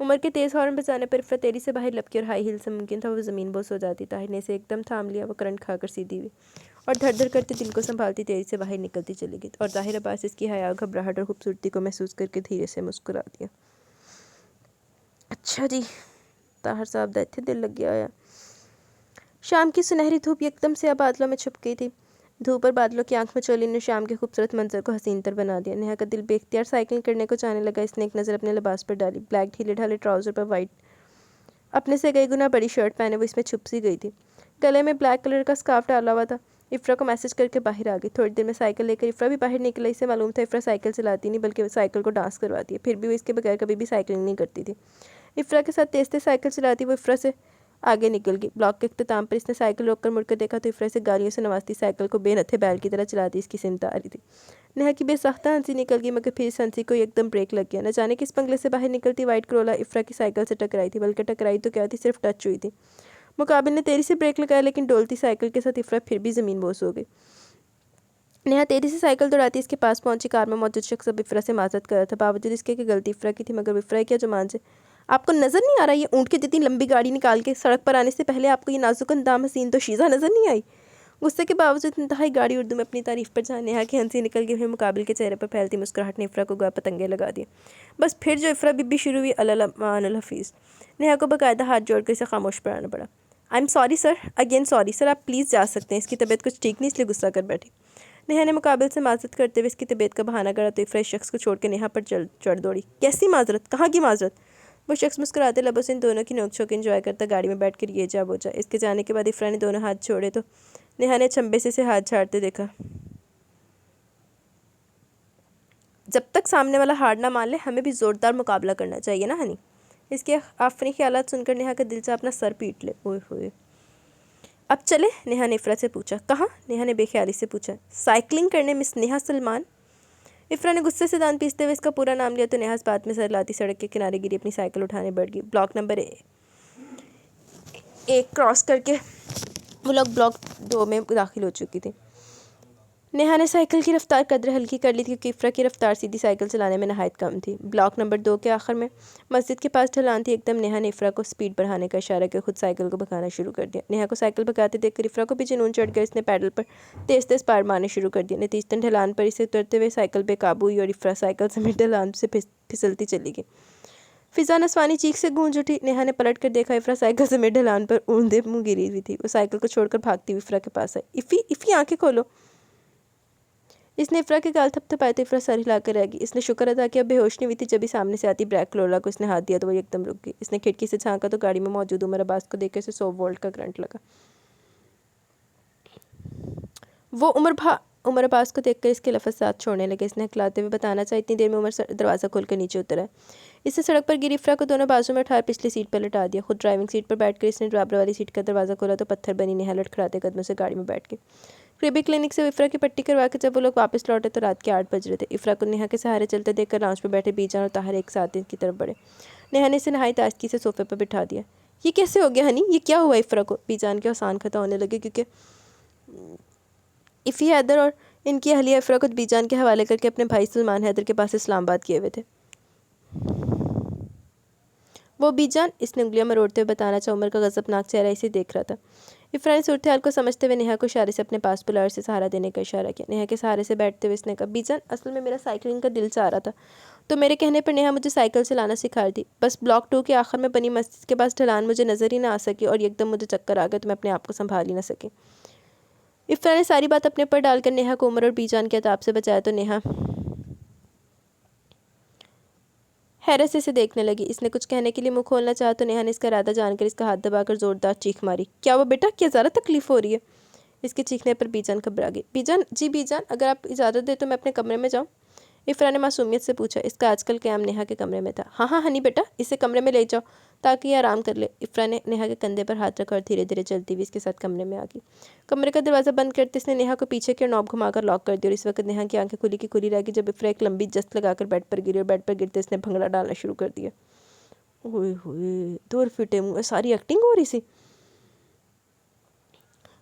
عمر کے تیز ہارن بجانے پر افرا تیزی سے باہر لپکی اور ہائی ہیل سے ممکن تھا وہ زمین بوس ہو جاتی۔ طاہر نے اسے ایک دم تھام لیا، وہ کرنٹ کھا کر سیدھی ہوئی اور دھڑ دھڑ کرتے دل کو سنبھالتی تیزی سے باہر نکلتی چلی گئی، اور ظاہر عباس اس کی حیا، گھبراہٹ اور خوبصورتی کو محسوس کر کے دھیرے سے مسکرا دیا۔ اچھا جی، طاہر صاحب دا اتنے دل لگ گیا ہے۔ شام کی سنہری دھوپ یکدم سے بادلوں میں چھپ گئی تھی۔ دھوپ اور بادلوں کی آنکھ مچولی نے شام کے خوبصورت منظر کو حسین تر بنا دیا۔ نیہا کا دل بے اختیار سائیکلنگ کرنے کو چاہنے لگا۔ اس نے ایک نظر اپنے لباس پر ڈالی۔ بلیک ڈھیلے ڈھالے ٹراؤزر پر وائٹ اپنے سے کئی گنا بڑی شرٹ پہنے وہ اس میں چھپ سی گئی تھی۔ گلے میں بلیک کلر کا سکارف ڈالا ہوا تھا۔ افرا کو میسج کر کے باہر آ گئی۔ تھوڑی دیر میں سائیکل لے کر افرا بھی باہر نکل۔ اسے معلوم تھا افرا سائیکل چلاتی نہیں بلکہ سائیکل کو ڈانس کرواتی ہے، پھر بھی وہ اس کے بغیر کبھی بھی سائیکلنگ نہیں کرتی تھی۔ افرا کے ساتھ تیز تیز سائیکل چلاتی وہ افرا سے آگے نکل گئی۔ بلاک کے اختتام پر اس نے سائیکل روک کر مڑ کر دیکھا تو افرا سے گالیوں سے نوازتی سائیکل کو بے نتھے بیل کی طرح چلاتی اس کی سمت آ رہی تھی۔ نیہا کی بے ساختہ ہنسی نکل گئی، مگر پھر اس ہنسی کو ایک دم بریک لگ گیا۔ نہ جانے کس بنگلے سے باہر نکلتی وائٹ کرولا افرا کی سائیکل سے ٹکرائی تھی، بلکہ ٹکرائی تو کیا تھی، صرف ٹچ ہوئی تھی۔ مقابل نے تیزی سے بریک لگایا، لیکن ڈولتی سائیکل کے ساتھ افرا پھر بھی زمین بوس ہو گئی۔ نیہا تیزی سے سائیکل دوڑاتی اس کے پاس پہنچی۔ کار میں موجود شخص اب افرا سے معذرت کر رہا تھا، باوجود اس کے کہ غلطی افرا کی تھی، مگر وہ افرا کیا زبان سے آپ کو نظر نہیں آ رہا یہ اونٹ کی جتنی لمبی گاڑی نکال کے سڑک پر آنے سے پہلے آپ کو یہ نازک اندام حسین تو شیزہ نظر نہیں آئی؟ غصے کے باوجود انتہائی گاڑی اردو میں اپنی تعریف پر جہاں نیہا کی ہنسی نکل گئی، پھر مقابل کے چہرے پر پھیلتی مسکراہٹ نے افرا کو گویا پتنگے لگا دیا۔ بس پھر جو افرا بی شروع ہوئی الامان الحفیظ۔ نیہا کو باقاعدہ ہاتھ جوڑ کر اسے خاموش پڑھانا پڑا۔ I am sorry sir, again sorry sir, آپ پلیز جا سکتے ہیں، اس کی طبیعت کچھ ٹھیک نہیں اس لیے غصہ کر بیٹھی۔ نیہا نے مقابل سے معذرت کرتے ہوئے اس کی طبیعت کا بہانہ کرا تو افرا اس شخص کو چھوڑ کے نیہا پر چڑھ دوڑی۔ کیسی معذرت؟ کہاں کی معذرت؟ وہ شخص مسکراتے لبوں سے ان دونوں کی نوک جھوک انجوائے کرتا گاڑی میں بیٹھ کر یہ جا وہ جا۔ اس کے جانے کے بعد افرا نے دونوں ہاتھ چھوڑے تو نیہا نے چھمبے سے ہاتھ جھاڑتے دیکھا۔ جب تک سامنے والا ہار نہ مان لے ہمیں بھی زوردار مقابلہ کرنا چاہیے نا ہنی؟ اس کے آفری خیالات سن کر نیہا کا دل چاہا اپنا سر پیٹ لے۔ اوئے ہوئے، اب چلے؟ نیہا نے افرا سے پوچھا۔ کہاں؟ نیہا نے بے خیالی سے پوچھا۔ سائیکلنگ کرنے مس نیہا سلمان؟ افرا نے غصے سے دان پیستے ہوئے اس کا پورا نام لیا تو نیہا اس بات میں سر لاتی سڑک کے کنارے گری اپنی سائیکل اٹھانے بڑھ گئی۔ بلاک نمبر 1 کراس کر کے وہ لوگ بلاک 2 میں داخل ہو چکی تھی۔ نیہا نے سائیکل کی رفتار قدر ہلکی کر لی تھی کیونکہ افرا کی رفتار سیدھی سائیکل چلانے میں نہایت کم تھی۔ بلاک نمبر 2 کے آخر میں مسجد کے پاس ڈھلان تھی۔ ایک دم نیہا نے افرا کو سپیڈ بڑھانے کا اشارہ کیا، خود سائیکل کو بھگانا شروع کر دیا۔ نیہا کو سائیکل بھگاتے دیکھ کر افرا کو بھی جنون چڑھ گیا، اس نے پیڈل پر تیز تیز پار مارنے شروع کر دیا۔ نتیجتاً ڈھلان پر اسے اترتے ہوئے سائیکل بے قابو ہوئی اور افرا سائیکل سمیت ڈھلان سے پھسلتی چلی گئی۔ فضا نسوانی چیخ سے گونج اٹھی۔ نیہا نے پلٹ کر دیکھا، افرا سائیکل سمیت ڈھلان پر اوندے منہ گری ہوئی تھی۔ وہ سائیکل کو چھوڑ کر بھاگتی ہوئی افرا کے پاس آئی۔ افی آنکھیں کھولو۔ اس نے افرا کے گال تھپ تھپائے تو افرا سر ہلا کر رہ گئی۔ اس نے شکر ادا کیا بے ہوش نہیں ہوئی تھی، جب ہی سامنے سے آتی بلیک کرولا کو اس نے ہاتھ دیا تو وہ یکدم رک گئی۔ اس نے کھڑکی سے جھانکا تو گاڑی میں موجود عمر عباس کو دیکھ کر اسے 100 وولٹ کا کرنٹ لگا۔ وہ عمر عباس کو دیکھ کر اس کے لفظات چھوڑنے لگے۔ اس نے ہکلاتے ہوئے بتانا چاہا اتنی دیر میں عمر دروازہ کھول کر نیچے اترا ہے۔ اس سے سڑک پر گری افرا کو دونوں بازو میں اٹھا پچھلی سیٹ پر لٹا دیا۔ خود ڈرائیونگ سیٹ پر بیٹھ کر اس نے ڈرائیور والی سیٹ کا دروازہ کھولا تو پتھر بنی نیہا لڑکھڑاتے قدموں سے گاڑی میں بیٹھ گئی۔ قریبی کلینک سے افرا کی پٹی کروا کے جب وہ لوگ واپس لوٹے تو رات کے 8 بج رہے تھے۔ افرا کو نیہا کے سہارے چلتے دیکھ کر لاؤنج پہ بیٹھے بیجان اور طاہر ایک ساتھ ان کی طرف بڑھے۔ نیہا نے اسے نہایت آہستگی سے صوفے پر بٹھا دیا۔ یہ کیسے ہو گیا ہنی؟ یہ کیا ہوا افرا کو؟ بیجان کے آسان خطا ہونے لگے کیونکہ افی حیدر اور ان کی اہلیہ افرا کو بیجان کے حوالے کر کے اپنے بھائی سلمان حیدر کے پاس اسلام آباد کیے ہوئے تھے۔ وہ بیجان، اس نے انگلیاں مروڑتے ہوئے بتانا چاہا۔ عمر کا غضبناک چہرہ اسے دیکھ رہا تھا۔ افرا نے صورتحال کو سمجھتے ہوئے نیہا کو اشارے سے اپنے پاس بلایا اور اسے سہارا دینے کا اشارہ کیا۔ نیہا کے سہارے سے بیٹھتے ہوئے اس نے کہا، بیجان اصل میں میرا سائیکلنگ کا دل چاہ رہا تھا تو میرے کہنے پر نیہا مجھے سائیکل چلانا سکھا رہی تھی۔ بس بلاک 2 کے آخر میں بنی مسجد کے پاس ڈھلان مجھے نظر ہی نہ آ سکی اور یکدم مجھے چکر آ گیا تو میں اپنے آپ کو سنبھال ہی نہ سکی۔ افرا نے ساری بات اپنے پر ڈال کر نیہا کو عمر اور بیجان کے عذاب سے بچایا تو نیہا حیرت سے اسے دیکھنے لگی۔ اس نے کچھ کہنے کے لیے منہ کھولنا چاہا تو نیہا نے اس کا ارادہ جان کر اس کا ہاتھ دبا کر زوردار چیخ ماری۔ کیا ہوا بیٹا؟ کیا زیادہ تکلیف ہو رہی ہے؟ اس کے چیخنے پر بیجان گھبرا گئی۔ بیجان، جی بیجان، اگر آپ اجازت دیں تو میں اپنے کمرے میں جاؤں؟ افرا نے معصومیت سے پوچھا۔ اس کا آج کل قیام نیہا کے کمرے میں تھا۔ ہاں ہاں ہنی بیٹا، اسے کمرے میں لے جاؤ تاکہ یہ آرام کر لے۔ افرا نے نیہا کے کندھے پر ہاتھ رکھا اور دھیرے دھیرے چلتی ہوئی اس کے ساتھ کمرے میں آ گئی۔ کمرے کا دروازہ بند کرتے اس نے نیہا کو پیچھے کی اور نوب گھما کر لاک کر دیا اور اس وقت نیہا کی آنکھیں کھلی کی کھلی رہ گئی جب افرا ایک لمبی جست لگا کر بیڈ پر گری اور بیڈ پر گرتے اس نے بھنگڑا ڈالنا شروع کر دیا۔ اوئے ہوئے، دور فٹے منہ، ساری ایکٹنگ ہو رہی سی۔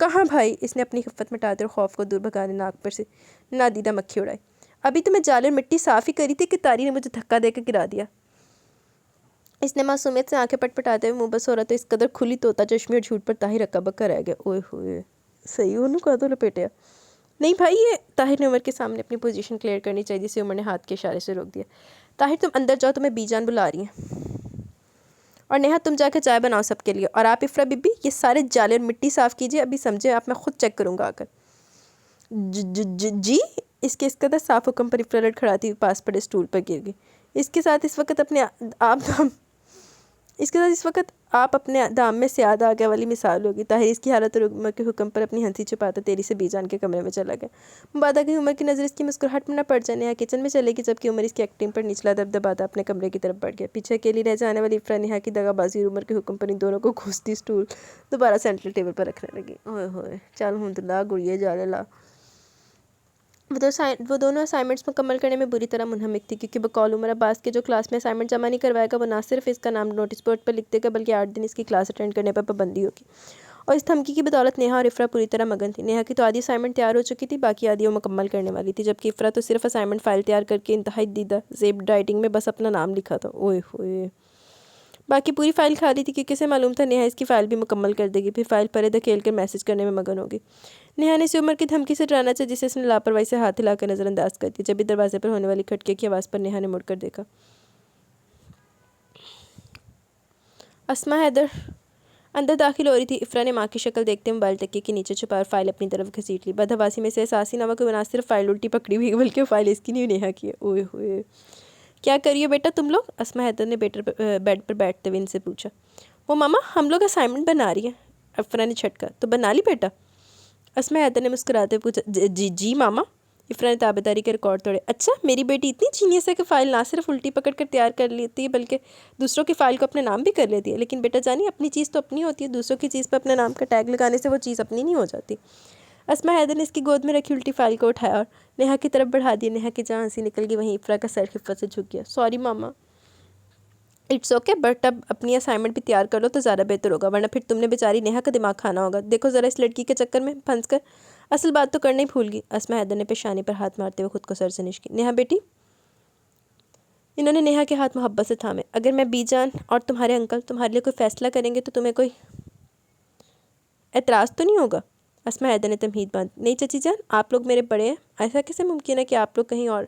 کہاں بھائی؟ اس نے اپنی خفت مٹاتے اور خوف کو دور بھگانے ناک پر سے نادیدہ مکھی اڑائی۔ ابھی تو میں جالر مٹی صاف ہی کری تھی کہ طاری نے مجھے دھکا دے کے گرا دیا۔ اس نے معصومیت سے آنکھیں پٹ پٹاتے ہوئے منہ بس ہو رہا تو اس قدر کھلی طوطا چشمی اور جھوٹ پر طاہر اکا بکا رہ گیا۔ اوئے ہوئے، صحیح انہوں کا تو لپیٹیا۔ نہیں بھائی، یہ طاہر نے عمر کے سامنے اپنی پوزیشن کلیئر کرنی چاہیے جسے عمر نے ہاتھ کے اشارے سے روک دیا۔ طاہر تم اندر جاؤ، تمہیں بی جان بلا رہی ہیں۔ اور نیہا تم جا کے چائے بناؤ سب کے لیے، اور آپ افرا بی بی یہ سارے جالے اور مٹی صاف کیجئے، ابھی سمجھے آپ میں خود چیک کروں گا آ کر۔ جی؟ اس کے اس قدر صاف حکم پر افرا لڑکھڑاتی ہوئی پاس پڑے اسٹول پر گر گئی۔ اس کے ساتھ اس وقت آپ اپنے دام میں سیاد آگے والی مثال ہوگی۔ طاہر اس کی حالت اور عمر کے حکم پر اپنی ہنسی چھپاتا تیری سے بی جان کے کمرے میں چلا گیا۔ مبادا کہ عمر کی نظر اس کی مسکراہٹ میں نہ پڑ جائے، نیہا کچن میں چلے گی جبکہ عمر اس کی ایکٹنگ پر نچلا دبدباتا اپنے کمرے کی طرف بڑھ گیا۔ پیچھے اکیلی رہ جانے والی افرا نیہا کی دغا بازی اور عمر کے حکم پر ان دونوں کو گھستی اسٹول دوبارہ سینٹرل ٹیبل پر رکھنے لگی۔ اوئے ہوئے، چل ہوں لا گڑیے جالے لا۔ وہ دونوں اسائنمنٹس مکمل کرنے میں بری طرح منہمک تھی، کیونکہ بقول عمر عباس کے جو کلاس میں اسائنمنٹ جمع نہیں کروائے گا وہ نہ صرف اس کا نام نوٹس بورڈ پر لکھ دے گا بلکہ 8 دن اس کی کلاس اٹینڈ کرنے پر پابندی ہوگی۔ اور اس دھمکی کی بدولت نیہا اور افرا پوری طرح مگن تھی۔ نیہا کی تو آدھی اسائنمنٹ تیار ہو چکی تھی، باقی آدھی وہ مکمل کرنے والی تھی، جبکہ افرا تو صرف اسائنمنٹ فائل تیار کر کے انتہائی دیدہ زیب رائٹنگ میں بس اپنا نام لکھا تھا۔ اوئے ہوئے، باقی پوری فائل خالی تھی کیونکہ اسے معلوم تھا نیہا اس کی فائل بھی مکمل کر دے گی، پھر فائل پرے دھکیل کر میسج کرنے میں مگن ہوگی۔ نیہا نے اسے عمر کی دھمکی سے ڈرانا چاہا جسے اس نے لاپرواہی سے ہاتھ ہلا کر نظر انداز کر دیا۔ جبھی دروازے پر ہونے والی کھٹکے کی آواز پر نیہا نے مڑ کر دیکھا۔ اسماء حیدر اندر داخل ہو رہی تھی۔ افرا نے ماں کی شکل دیکھتے موبائل تکیے کے نیچے چھپا اور فائل اپنی طرف گھسیٹ لی۔ بدحواسی میں سے احساس ہی نہ ہوا کہ وہ نہ صرف فائل الٹی پکڑی ہوئی بلکہ وہ فائل اس کی نہیں نیہا کی ہے۔ اوئے ہوئے، کیا کریے بیٹا تم لوگ؟ اسماء حیدر نے بیڈ پر بیٹھتے ہوئے ان سے پوچھا۔ وہ ماما ہم لوگ اسائنمنٹ بنا رہی ہیں۔ افرا نے چھٹکا۔ تو بنا لی بیٹا؟ اسماء حیدر نے مسکراتے ہوئے پوچھا۔ جی ماما۔ افرا نے تابعداری کے ریکارڈ توڑے۔ اچھا، میری بیٹی اتنی جینیس ہے کہ فائل نہ صرف الٹی پکڑ کر تیار کر لیتی ہے بلکہ دوسروں کی فائل کو اپنے نام بھی کر لیتی ہے۔ لیکن بیٹا جانی، اپنی چیز تو اپنی ہوتی ہے، دوسروں کی چیز پر اپنے نام کا ٹیگ لگانے سے وہ چیز اپنی نہیں ہو جاتی۔ اسماء حیدر نے اس کی گود میں رکھی الٹی فائل کو اٹھایا اور نیہا کی طرف بڑھا دیا۔ نیہا کی جہاں ہنسی نکل گئی وہیں افرا کا سر خفت سے جھک گیا۔ Sorry mama. It's okay, but اب اپنی اسائنمنٹ بھی تیار کر لو تو زیادہ بہتر ہوگا، ورنہ پھر تم نے بیچاری نیہا کا دماغ کھانا ہوگا۔ دیکھو ذرا اس لڑکی کے چکر میں پھنس کر اصل بات تو کرنا ہی بھول گئی۔ اسماء حیدر نے پیشانی پر ہاتھ مارتے ہوئے خود کو سر سے نشکی۔ نیہا بیٹی۔ انہوں نے نیہا کے ہاتھ محبت سے تھامے۔ اگر میں بی جان اور تمہارے انکل تمہارے لیے کوئی فیصلہ کریں گے تو تمہیں کوئی اعتراض تو نہیں ہوگا؟ اسماء حیدر نے تمہید باندھی۔ نہیں چچی جان، آپ لوگ میرے بڑے ہیں، ایسا کیسے ممکن ہے کہ آپ لوگ کہیں اور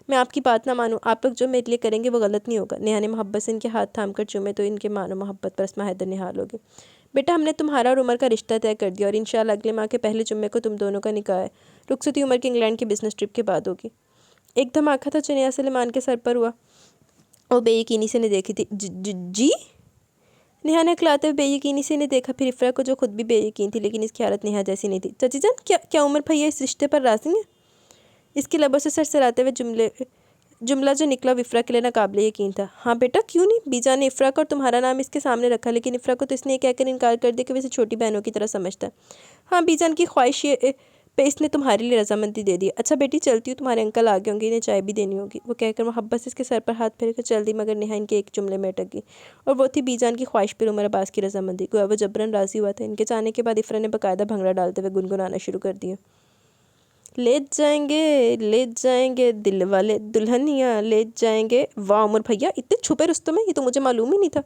میں آپ کی بات نہ مانوں؟ آپ لوگ جو میرے لیے کریں گے وہ غلط نہیں ہوگا۔ نیہا نے محبت سے ان کے ہاتھ تھام کر چومے تو ان کے مان و محبت پر اسماء حیدر نہال ہو گئی۔ بیٹا ہم نے تمہارا اور عمر کا رشتہ طے کر دیا اور انشاءاللہ اگلے ماہ کے پہلے جمعے کو تم دونوں کا نکاح ہے۔ رخصتی عمر کی انگلینڈ کی بزنس ٹرپ کے بعد ہوگی۔ ایک دھماکہ تھا جو نیہا سلیمان کے سر پر ہوا۔ وہ بے یقینی سے نے دیکھی تھی۔ جی؟ نیہا نے اکلاتے ہوئے بے یقینی سے انہیں دیکھا، پھر افرا کو جو خود بھی بے یقین تھی لیکن اس کی حالت نیہا جیسی نہیں تھی۔ چچی جان، کیا عمر بھیا اس رشتے پر راضی ہیں؟ اس کے لبوں سے سرسراتے ہوئے جملہ جو نکلا وہ افرا کے لیے ناقابل یقین تھا۔ ہاں بیٹا، کیوں نہیں؟ بی جان نے افرا کا اور تمہارا نام اس کے سامنے رکھا، لیکن افرا کو تو اس نے یہ کہہ کر انکار کر دیا کہ وہ اسے چھوٹی بہنوں کی طرح سمجھتا ہے۔ ہاں، بی جان کی خواہش پہ اس نے تمہارے لیے رضامندی دے دی۔ اچھا بیٹی چلتی ہوں، تمہارے انکل آگے ہوں گے، انہیں چائے بھی دینی ہوگی۔ وہ کہہ کر محبت سے اس کے سر پر ہاتھ پھیر کر چل دی، مگر نیہا ان کے ایک جملے میں اٹک گئی، اور وہ تھی بی جان کی خواہش پر عمر عباس کی رضامندی۔ گویا وہ جبراً راضی ہوا تھا۔ ان کے جانے کے بعد افرا نے باقاعدہ بھنگڑا ڈالتے ہوئے گنگنانا شروع کر دیا۔ لے جائیں گے دل والے دلہنیاں لے جائیں گے۔ واہ عمر بھیا، اتنے چھپے رستم ہیں، یہ تو مجھے معلوم ہی نہیں تھا۔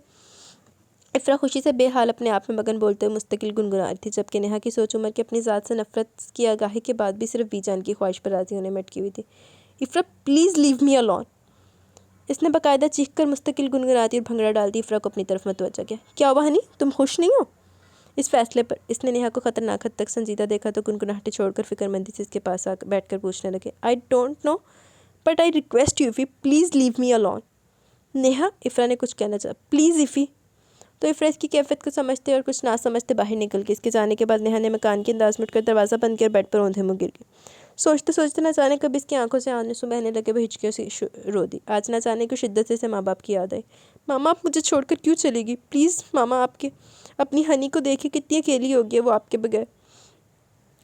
افرا خوشی سے بے حال اپنے آپ میں مگن بولتے ہوئے مستقل گنگنا رہی تھی، جبکہ نیہا کی سوچ عمر کی اپنی ذات سے نفرت کی آگاہی کے بعد بھی صرف بی جان کی خواہش پر راضی ہونے میں اٹکی ہوئی تھی۔ افرا پلیز لیو می الون۔ اس نے باقاعدہ چیخ کر مستقل گنگناتی اور بھنگڑا ڈالتی افرا کو اپنی طرف متوجہ کیا۔ کیا ہوا ہنی، تم خوش نہیں ہو اس فیصلے پر؟ اس نے نیہا کو خطرناک حد تک سنجیدہ دیکھا تو گنگناہٹیں چھوڑ کر فکر مندی سے اس کے پاس بیٹھ کر پوچھنے لگے۔ I don't know but I request you Effie, please leave me alone. Neha, Afra نے کچھ کہنا چاہا۔ Please Effie. تو افرا اس کی کیفیت کو سمجھتے اور کچھ نہ سمجھتے باہر نکل گئی۔ اس کے جانے کے بعد نیہا نے مکان کے انداز میں اٹھ کر دروازہ بند کیا اور بیڈ پر اوندھے منہ گر گئی۔ سوچتے سوچتے نہ جانے کب اس کی آنکھوں سے آنسو بہنے لگے، وہ ہچکیوں سے رو دی۔ آج نہ جانے کو شدت سے اسے ماں باپ کی یاد آئی۔ ماما آپ مجھے چھوڑ کر کیوں چلے گی؟ پلیز ماما، آپ اپنی ہنی کو دیکھیں، کتنی اکیلی ہوگی ہے وہ آپ کے بغیر۔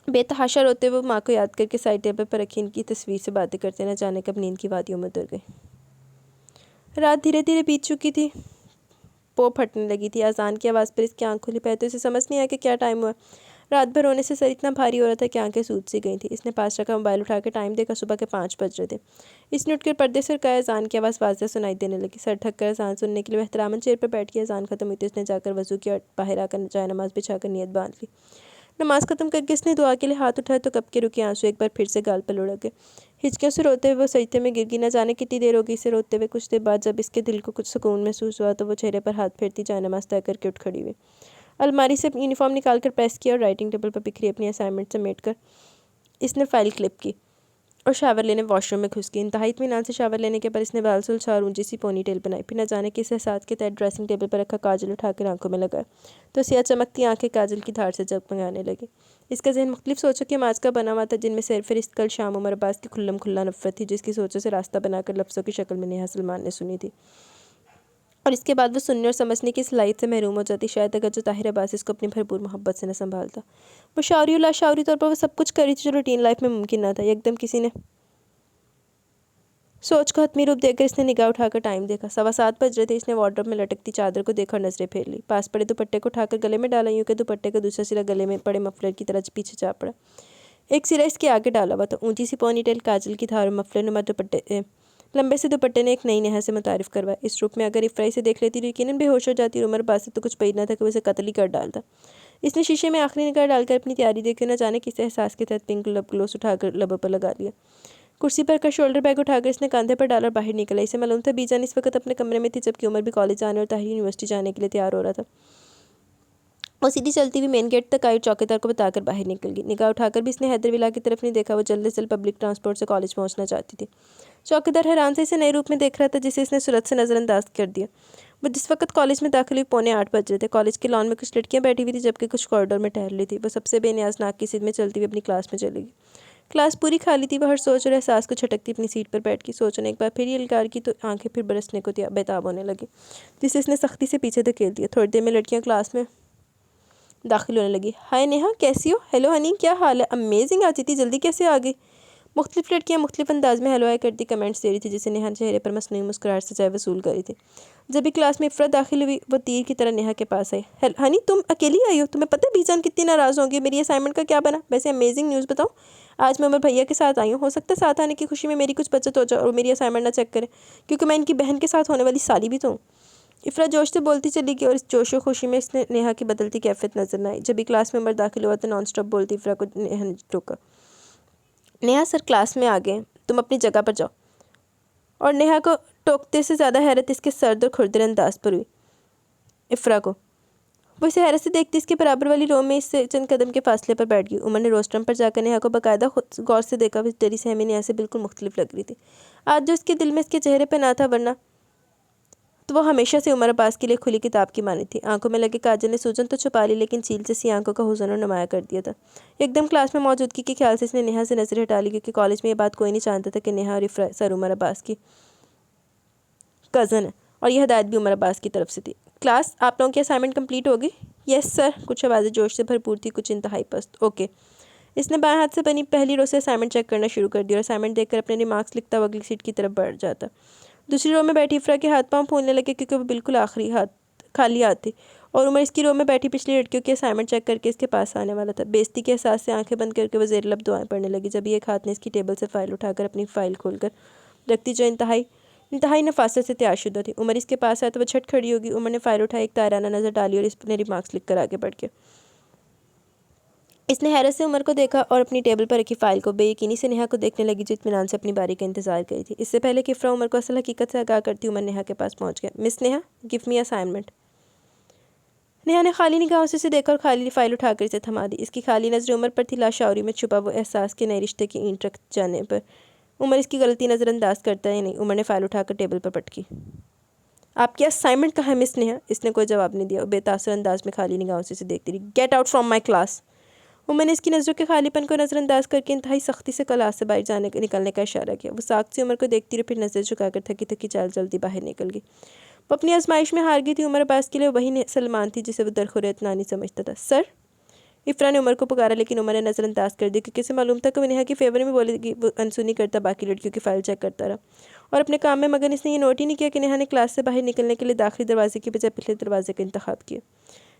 بے تحاشا روتے ہوئے ماں کو یاد کر کے سائڈ ٹیبل پر رکھی ان کی تصویر سے باتیں کرتے نہ جانے کب نیند کی وادیوں میں اتر گئی۔ رات دھیرے دھیرے بیت چکی تھی، پو پھٹنے لگی تھی۔ اذان کی آواز پر اس کی آنکھ کھلی، پہلے تو اسے سمجھ نہیں آیا کہ کیا ٹائم ہوا۔ رات بھر رونے سے سر اتنا بھاری ہو رہا تھا کہ آنکھیں سوج سی گئی تھیں۔ اس نے پاس رکھا موبائل اٹھا کے ٹائم دیکھا، صبح کے 5 بج رہے تھے۔ اس نے اٹھ کر پردے سے رکایا، اذان کی آواز واضح سنائی دینے لگی۔ سر ڈھک کر اذان سننے کے لیے وہ احتراماً چیئر پر بیٹھ گیا۔ اذان ختم ہوئی تو اس نے جا کر وضو کیا اور باہر آ کر جائے نماز بچھا کر نیت باندھ لی۔ نماز ختم کر کے اس نے دعا کے لیے ہاتھ اٹھایا تو کب کے رکے آنسو ایک بار پھر سے گال پر لڑک گئے۔ ہچکیوں سے روتے ہوئے وہ سجدے میں گر گئی۔ نہ جانے کتنی دیر ہو گئی اسے روتے ہوئے۔ کچھ دیر بعد جب اس کے دل کو کچھ سکون محسوس ہوا تو وہ چہرے پر ہاتھ پھیرتی جائے نماز طے کر کے اٹھ کھڑی ہوئی۔ الماری سے یونیفارم نکال کر پریس کیا اور رائٹنگ ٹیبل پر بکھری اپنی اسائنمنٹ سمیٹ کر اس نے فائل کلپ کی اور شاور لینے واش روم میں گھس گئی۔ انتہائی اطمینان سے شاور لینے کے بعد اس نے بال سلچھا اور اونچی سی پونی ٹیل بنائی۔ پھر نہ جانے کس احساس کے تحت ڈریسنگ ٹیبل پر رکھا کاجل اٹھا کر آنکھوں میں لگایا تو سیاہ چمکتی آنکھیں کاجل کی دھار سے جگمگانے لگی۔ اس کا ذہن مختلف سوچوں کے ماج کا بنا ہوا تھا، جن میں سرفہرست کل شام عمر عباس کی کھلم کھلا نفرت تھی، جس کی سوچوں سے راستہ بنا کر لفظوں کی شکل میں نیہا سلمان نے سنی تھی، اور اس کے بعد وہ سننے اور سمجھنے کی صلاحیت سے محروم ہو جاتی، شاید اگر جو طاہر عباس اس کو اپنی بھرپور محبت سے نہ سنبھالتا۔ وہ شعوری اور لاشعوری طور پر وہ سب کچھ کر رہی تھی جو روٹین لائف میں ممکن نہ تھا۔ یکدم کسی نے سوچ کو حتمی روپ دے کر اس نے نگاہ اٹھا کر ٹائم دیکھا، 7:15 بج رہے تھے۔ اس نے وارڈروب میں لٹکتی چادر کو دیکھا اور نظریں پھیر لی، پاس پڑے دوپٹے کو اٹھا کر گلے میں ڈالا، یوں کہ دوپٹے کا دوسرا سرا گلے میں پڑے مفلر کی طرح پیچھے جا پڑا۔ ایک سرا اس کے آگے ڈالا ہوا تھا۔ اونچی سی پونی ٹیل، کاجل کی دھار اور مفلر نما لمبے سے دوپٹے نے ایک نئی نیہا سے متعارف کروایا۔ اس روپ میں اگر افرا اسے دیکھ لیتی تو یقیناً بے ہوش ہو جاتی، اور عمر عباس سے تو کچھ بعید نہ تھا کہ وہ اسے قتل ہی کر ڈالتا۔ اس نے شیشے میں آخری نگاہ ڈال کر اپنی تیاری دیکھی، نہ جانے کس احساس کے تحت پنک لب گلوس اٹھا کر لبوں پر لگا لیا۔ کرسی پر کا شولڈر بیگ اٹھا کر اس نے کاندھے پر ڈالا اور باہر نکلا۔ اسے معلوم تھا بی جان اس وقت اپنے کمرے میں تھی، جبکہ عمر بھی کالج جانے اور طاہر یونیورسٹی جانے کے لیے تیار ہو رہا تھا۔ وہ سیدھی چلتی ہوئی مین گیٹ تک آئی اور چوکیدار کو بتا کر باہر نکل گئی۔ نگاہ اٹھا کر بھی اس نے حیدر ولا کی طرف نہیں دیکھا، وہ جلد از جلد پبلک ٹرانسپورٹ سے کالج پہنچنا چاہتی تھی۔ چوکیدار حیران سے اسے نئے روپ میں دیکھ رہا تھا، جسے اس نے سرعت سے نظر انداز کر دیا۔ وہ جس وقت کالج میں داخل ہوئی 7:45 بج رہے تھے۔ کالج کے لان میں کچھ لڑکیاں بیٹھی ہوئی تھی، جبکہ کچھ کوریڈور میں ٹہل رہی تھی۔ وہ سب سے بے نیاز ناک کی سدھ میں چلتی ہوئی اپنی کلاس میں چلی گئی۔ کلاس پوری خالی تھی۔ وہ ہر سوچ اور احساس کو چھٹکتی اپنی سیٹ پر بیٹھ گئی۔ سوچوں نے ایک بار پھر یہ الکار کی تو آنکھیں پھر برسنے کو بےتاب ہونے لگی، جسے اس نے سختی سے پیچھے دھکیل دیا۔ تھوڑی دیر میں لڑکیاں کلاس میں داخل ہونے لگی۔ ہائے نیہا، کیسی ہو؟ ہیلو ہنی، کیا حال ہے؟ امیزنگ، آج اتنی جلدی کیسے آ گئی؟ مختلف لڑکیاں مختلف انداز میں ہیلو ہائے کرتی کمنٹس دے رہی تھی، جسے نیہا چہرے پر مصنوعی مسکراہٹ سے چائے وصول کر رہی تھی۔ جب بھی کلاس میں افرا داخل ہوئی، وہ تیر کی طرح نیہا کے پاس آئی۔ ہنی، تم اکیلی آئی ہو؟ تمہیں پتہ ہے بی جان کتنی ناراض ہوں گی؟ میری اسائنمنٹ کا کیا بنا؟ ویسے امیزنگ نیوز بتاؤں، آج میں عمر بھیا کے ساتھ آئی ہوں۔ ہو سکتا ہے ساتھ آنے کی خوشی میں میری کچھ بچت ہو جائے اور میری اسائنمنٹ نہ چیک کرے، کیونکہ میں ان کی بہن کے ساتھ ہونے والی سالی بھی تو ہوں۔ افرا جوش سے بولتی چلی گئی، اور اس جوش و خوشی میں اس نے نیہا کی بدلتی کیفیت نظر نہ آئی۔ جب بھی کلاس میں عمر داخل ہوا تو نان اسٹاپ بولتی افرا کو نیہا نے ٹوکا۔ نیہا، سر کلاس میں آ گئے، تم اپنی جگہ پر جاؤ۔ اور نیہا کو ٹوکتے سے زیادہ حیرت اس کے سرد اور کھردرے انداز پر ہوئی۔ افرا کو وہ اسے حیرت سے دیکھتی اس کے برابر والی رو میں اس سے چند قدم کے فاصلے پر بیٹھ گئی۔ عمر نے روسٹرم پر جا کر نیہا کو باقاعدہ غور سے دیکھا۔ وہ ڈری سہمی نیہا سے بالکل مختلف لگ رہی تھی۔ آج جو اس کے دل میں اس کے چہرے پہ نہ تھا، ورنہ تو وہ ہمیشہ سے عمر عباس کے لیے کھلی کتاب کی مانی تھی۔ آنکھوں میں لگے کاجل نے سوجن تو چھپا لی، لیکن چیل سے سی آنکھوں کا حزن اور نمایاں کر دیا تھا۔ ایک دم کلاس میں موجودگی کے خیال سے اس نے نیہا سے نظریں ہٹا لی، کیونکہ کالج میں یہ بات کوئی نہیں جانتا تھا کہ نیہا اور افرا سر عمر عباس کی کزن ہے، اور یہ ہدایت بھی عمر عباس کی طرف سے تھی۔ کلاس، آپ لوگوں کی اسائنمنٹ کمپلیٹ ہوگی؟ یس سر، کچھ آوازیں جوش سے بھرپور تھی، کچھ انتہائی پست۔ اوکے۔ اس نے بائیں ہاتھ سے بنی پہلی رو سے اسائنمنٹ چیک کرنا شروع کر دیا، اور اسائنمنٹ دیکھ کر اپنے ریمارکس لکھتا ہوا اگلی سیٹ کی طرف بڑھ جاتا۔ دوسری رو میں بیٹھی افرا کے ہاتھ پاؤں پھولنے لگے، کیونکہ وہ بالکل خالی ہاتھ تھی، اور عمر اس کی رو میں بیٹھی پچھلی لڑکیوں کی اسائنمنٹ چیک کر کے اس کے پاس آنے والا تھا۔ بےعزتی کے احساس سے آنکھیں بند کر کے وہ زیر لب دعائیں پڑھنے لگی، جب ایک ہاتھ نے اس کی ٹیبل سے فائل اٹھا کر اپنی فائل کھول کر رکھتی، جو انتہائی نفاست سے تیار شدہ تھی۔ عمر اس کے پاس آیا تو وہ جھٹ کھڑی ہوگی۔ عمر نے فائل اٹھائی، ایک تائرانہ نظر ڈالی اور اس نے ریمارکس لکھ کر آگے بڑھ گیا۔ اس نے حیرت سے عمر کو دیکھا اور اپنی ٹیبل پر رکھی فائل کو۔ بے یقینی سے نیہا کو دیکھنے لگی، جو اطمینان سے اپنی باری کا انتظار کری تھی۔ اس سے پہلے کہ افرا عمر کو اصل حقیقت سے آگاہ کرتی، عمر نیہا کے پاس پہنچ گیا۔ مس نیہا، گیو می اسائنمنٹ۔ نیہا نے خالی نگاہوں سے اسے دیکھا اور خالی فائل اٹھا کر اسے تھما دی۔ اس کی خالی نظر عمر پر تھی، لاشعوری میں چھپا وہ احساس کے نئے رشتے کی اینٹ رکھ جانے پر عمر اس کی غلطی نظر انداز کرتا ہے نہیں۔ عمر نے فائل اٹھا کر ٹیبل پر پٹکی۔ آپ کی اسائنمنٹ کہاں ہے مس نیہا؟ اس نے کوئی جواب نہیں دیا اور بے تاثر انداز میں خالی نگاہوں سے اسے دیکھتی رہی۔ Get out from my class. Umar نے اس کی نظروں کے خالی پن کو نظر انداز کر کے انتہائی سختی سے کلاس سے باہر نکلنے کا اشارہ کیا۔ وہ ساکت سی عمر کو دیکھتی رہی، پھر نظر جھکا کر تھکی تھکی چال جلدی باہر نکل گئی۔ وہ اپنی آزمائش میں ہار گئی تھی۔ عمر عباس کے لیے وہی سلمان تھی جسے وہ درخور اطمینانی سمجھتا تھا۔ سر، افرا نے عمر کو پکارا، لیکن عمر نے نظر انداز کر دی، کیونکہ اسے معلوم تھا کہ وہ نیہا کی فیور میں بولے گی۔ وہ انسنی کرتا باقی لڑکیوں کی فائل چیک کرتا رہا اور اپنے کام میں مگن۔ اس نے یہ نوٹ ہی نہیں کیا کہ نیہا نے کلاس سے باہر نکلنے کے لیے داخلی دروازے کی بجائے پچھلے دروازے کا انتخاب کیا۔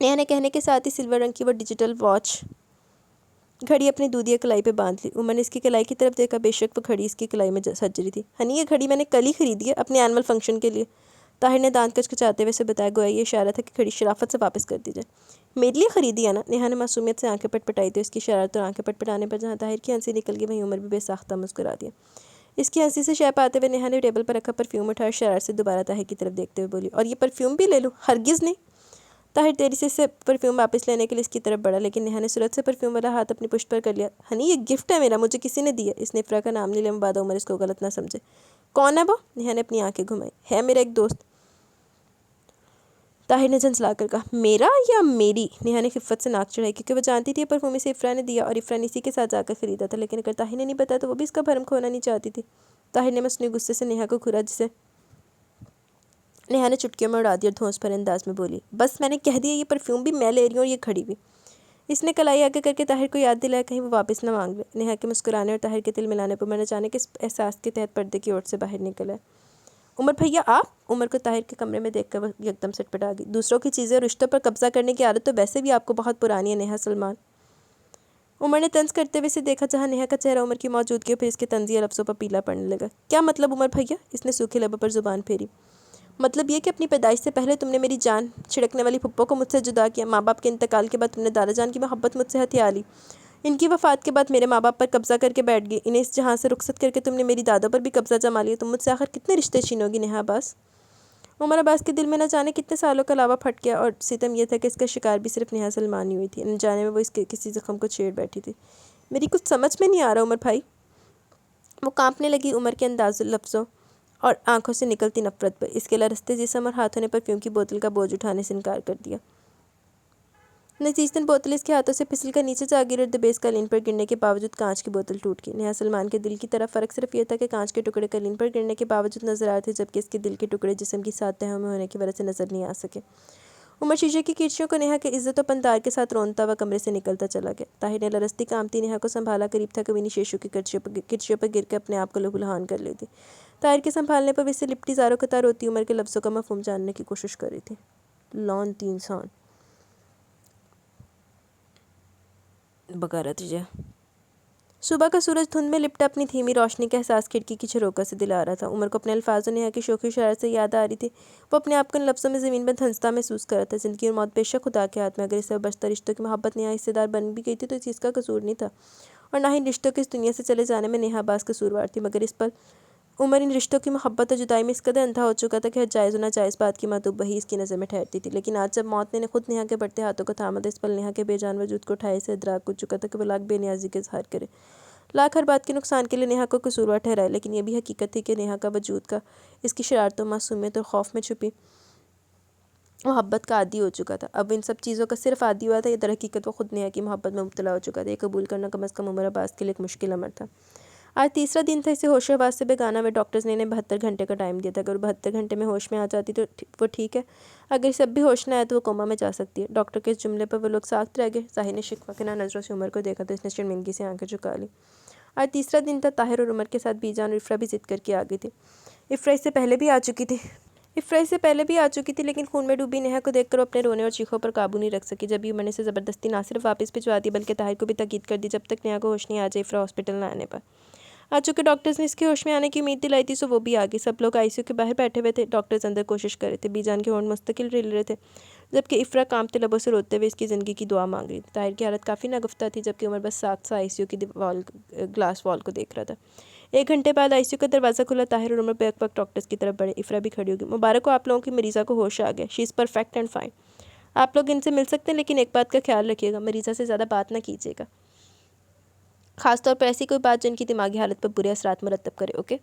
نیہا نے کہنے کے ساتھ ہی سلور رنگ کی وہ ڈیجیٹل واچ گھڑی اپنی دودھیا کلائی پہ باندھ لی۔ عمر نے اس کی کلائی کی طرف دیکھا، بے شک وہ گھڑی اس کی کلائی میں سج رہی تھی۔ ہنی یہ گھڑی میں نے کل ہی خریدی ہے اپنے اینول فنکشن کے لیے، طاہر نے دانت کچکچاتے ہوئے سے بتایا، گویا یہ اشارہ تھا کہ گھڑی شرافت سے واپس کر دی جائے۔ میرے لیے خریدی ہے نا؟ نیہا نے معصومیت سے آنکھیں پٹ پٹائی تو اس کی شرارت اور آنکھیں پٹ پٹانے پر جہاں طاہر کی ہنسی نکل گئی وہیں عمر بھی بے ساختہ مسکرا دیا۔ اس کی ہنسی سے شے پاتے ہوئے نیہا نے ٹیبل پر رکھا پرفیوم اٹھایا، شرارت سے دوبارہ طاہر کی طرف دیکھتے ہوئے بولی، اور یہ پرفیوم بھی لے لوں؟ ہرگز نہیں۔ طاہر تیزی سے پرفیوم واپس لینے کے لیے اس کی طرف بڑھا، لیکن نیہا نے سرعت سے پرفیوم والا ہاتھ اپنی پشت پر کر لیا۔ ہنی یہ گفٹ ہے میرا، مجھے کسی نے دیا۔ اس نے افرا کا نام نہیں لیا، مبادا عمر اس کو غلط نہ سمجھے۔ کون ہے وہ؟ نیہا نے اپنی آنکھیں گھمائی۔ ہے میرا ایک دوست، طاہر نے جھنجھلا کر کہا۔ میرا یا میری؟ نیہا نے خفت سے ناک چڑھائی، کیونکہ وہ جانتی تھی یہ پرفیوم اسے افرا نے دیا اور افرا نے اسی کے ساتھ جا کر خریدا تھا، لیکن اگر طاہر نے نہیں بتایا تو وہ بھی اس کا بھرم کھونا نہیں چاہتی تھی۔ طاہر نے مصنوعی غصے سے نیہا کو گھورا، جسے نیہا نے چٹکیوں میں اڑا دیا اور دھونس بھرے انداز میں بولی، بس میں نے کہہ دیا یہ پرفیوم بھی میں لے رہی ہوں اور یہ گھڑی بھی۔ اس نے کلائی آگے کر کے طاہر کو یاد دلایا کہیں وہ واپس نہ مانگ لے۔ نیہا کے مسکرانے اور طاہر کے دل ملانے پر عمر نہ جانے کس احساس کے تحت پردے کی اوٹ سے باہر نکل آئے۔ عمر بھیا آپ؟ عمر کو طاہر کے کمرے میں دیکھ کر وہ یکدم سٹپٹا گئی۔ دوسروں کی چیزیں اور رشتوں پر قبضہ کرنے کی عادت تو ویسے بھی آپ کو بہت پرانی ہے نیہا سلمان۔ عمر نے طنز کرتے ہوئے اسے دیکھا، جہاں نیہا کا چہرہ عمر کی موجودگی اور پھر اس کے طنزیہ لفظوں پر پیلا پڑنے لگا۔ کیا مطلب عمر بھیا؟ اس نے سوکھے لبوں پر زبان پھیری۔ مطلب یہ کہ اپنی پیدائش سے پہلے تم نے میری جان چھڑکنے والی پھپھو کو مجھ سے جدا کیا، ماں باپ کے انتقال کے بعد تم نے دادا جان کی محبت مجھ سے ہتھیا لی، ان کی وفات کے بعد میرے ماں باپ پر قبضہ کر کے بیٹھ گئی، انہیں اس جہاں سے رخصت کر کے تم نے میری دادوں پر بھی قبضہ جما لیا، تم مجھ سے آخر کتنے رشتے چھینو گی نیہا عباس؟ عمر عباس کے دل میں نہ جانے کتنے سالوں کا لاوا پھٹ گیا، اور ستم یہ تھا کہ اس کا شکار بھی صرف نیہا سلمان ہی ہوئی تھی، نہ جانے میں وہ اس کے کسی زخم کو چھیڑ بیٹھی تھی۔ میری کچھ سمجھ میں نہیں آ رہا عمر بھائی۔ وہ کانپنے لگی عمر کے انداز لفظوں اور آنکھوں سے نکلتی نفرت پر۔ اس کے لرزتے جسم اور ہاتھوں نے پرفیوم کی بوتل کا بوجھ اٹھانے سے انکار کر دیا۔ نتیجتاً بوتل اس کے ہاتھوں سے پھسل کر نیچے جا گری اور دبیس قالین پر گرنے کے باوجود کانچ کی بوتل ٹوٹ گئی۔ نیہا سلمان کے دل کی طرف فرق صرف یہ تھا کہ کانچ کے ٹکڑے قالین پر گرنے کے باوجود نظر آئے تھے، جبکہ اس کے دل کے ٹکڑے جسم کی 7 تہوں میں ہونے کی وجہ سے نظر نہیں آ سکے۔ عمر شیشے کی کرچیوں کو نیہا کے عزت و پندار کے ساتھ رونتا ہوا کمرے سے نکلتا چلا گیا۔ طاہر نے لرزتی کانپتی نیہا کو سنبھالا، قریب تھا کبھی نہیں شیشوں کی کرچیوں پر گر کے اپنے آپ کو لہولہان کر لیتی۔ طاہر کے سنبھالنے پر وہ اسے لپٹی زاروں قطار روتی عمر کے لفظوں کا مفہوم جاننے کی کوشش کر رہی تھی۔ لعنتی انسان، بغیرت جا۔ صبح کا سورج دھند میں لپٹا اپنی دھیمی روشنی کا احساس کھڑکی کی جھروکوں سے دلا رہا تھا۔ عمر کو اپنے الفاظ اور نیہا کی شوخی شرارت سے یاد آ رہی تھی۔ وہ اپنے آپ کو ان لفظوں میں زمین پر دھنستا محسوس کر رہا تھا۔ زندگی اور موت بے شک خدا کے ہاتھ میں، اگر اسے بچتا رشتوں کی محبت نیہا حصے دار بن بھی گئی تھی تو اس چیز کا قصور نہیں تھا، اور نہ ہی ان رشتوں کے اس دنیا سے چلے جانے میں نیہا عباس قصوروار تھی، مگر اس پل عمر ان رشتوں کی محبت اور جدائی میں اس قدر اندھا ہو چکا تھا کہ ہر جائز و ناجائز بات کی ماتوب وہی اس کی نظر میں ٹھہرتی تھی۔ لیکن آج جب موت نے خود نیہا کے بڑھتے ہاتھوں کو تھاما تھا، اس پل نیہا کے بے جان وجود کو اٹھائے سے ادراک ہو چکا تھا کہ وہ لاکھ بے نیازی کا اظہار کرے، لاکھ ہر بات کے نقصان کے لیے نیہا کو قصوروار ٹھہرائے، لیکن یہ بھی حقیقت تھی کہ نیہا کا وجود کا اس کی شرارتوں، معصومیت اور خوف میں چھپی محبت کا عادی ہو چکا تھا۔ اب ان سب چیزوں کا صرف عادی ہوا تھا، یہ در حقیقت وہ خود نیہا کی محبت میں مبتلا ہو چکا تھا۔ یہ قبول کرنا کم از کم عمر عباس کے لیے ایک مشکل امر تھا۔ آج تیسرا دن تھا، اسے ہوش و حواس سے بیگانہ ہوئے ڈاکٹرز نے انہیں 72 گھنٹے کا ٹائم دیا تھا۔ اگر وہ 72 گھنٹے میں ہوش میں آ جاتی تو وہ ٹھیک ہے، اگر اسے اب بھی ہوش نہ آئے تو وہ کوما میں جا سکتی ہے۔ ڈاکٹر کے اس جملے پر وہ لوگ ساکت رہ گئے۔ ظاہر نے شکوہ کناں نظروں سے عمر کو دیکھا تو اس نے شرمندگی سے آنکھیں جھکا لی۔ آج تیسرا دن تھا۔ طاہر اور عمر کے ساتھ بی جان اور افرا بھی ضد کر کے آ گئی تھی۔ افرا اس سے پہلے بھی آ چکی تھی، لیکن خون میں ڈوبی نیہا کو دیکھ کر وہ اپنے رونے اور چیخوں پر قابو نہیں رکھ سکی۔ جب بھی عمر نے اسے زبردستی نہ صرف واپس بھجوا دی بلکہ طاہر کو بھی تاکید کر دی جب تک نیہا کو ہوش نہیں آ جائے افرا ہاسپٹل نہ آنے پر۔ آج چونکہ ڈاکٹرز نے اس کے ہوش میں آنے کی امید دلائی تھی سو وہ بھی آ گئی۔ سب لوگ آئی سی یو کے باہر بیٹھے ہوئے تھے، ڈاکٹرز اندر کوشش کر رہے تھے، بی جان کے ہونٹ مستقل ہل رہے تھے، جبکہ افرا کانپتے لبوں سے روتے ہوئے اس کی زندگی کی دعا مانگ رہی تھی۔ طاہر کی حالت کافی ناگفتہ تھی، جبکہ عمر بس ساکت سا آئی سی یو کی گلاس وال کو دیکھ رہا تھا۔ 1 گھنٹے بعد آئی سی یو کا دروازہ کھلا۔ طاہر اور عمر بیک وقت ڈاکٹرز کی طرف بڑھے۔ افرا بھی کھڑی ہوگی۔ مبارک ہو آپ لوگوں کی مریضہ کو ہوش آ گیا، شی از پرفیکٹ اینڈ فائن۔ آپ لوگ ان سے مل سکتے ہیں، لیکن ایک بات کا خیال رکھیے گا، مریضہ سے زیادہ بات نہ کیجیے گا، خاص طور پر ایسی کوئی بات جن کی دماغی حالت پر برے اثرات مرتب کرے، اوکے؟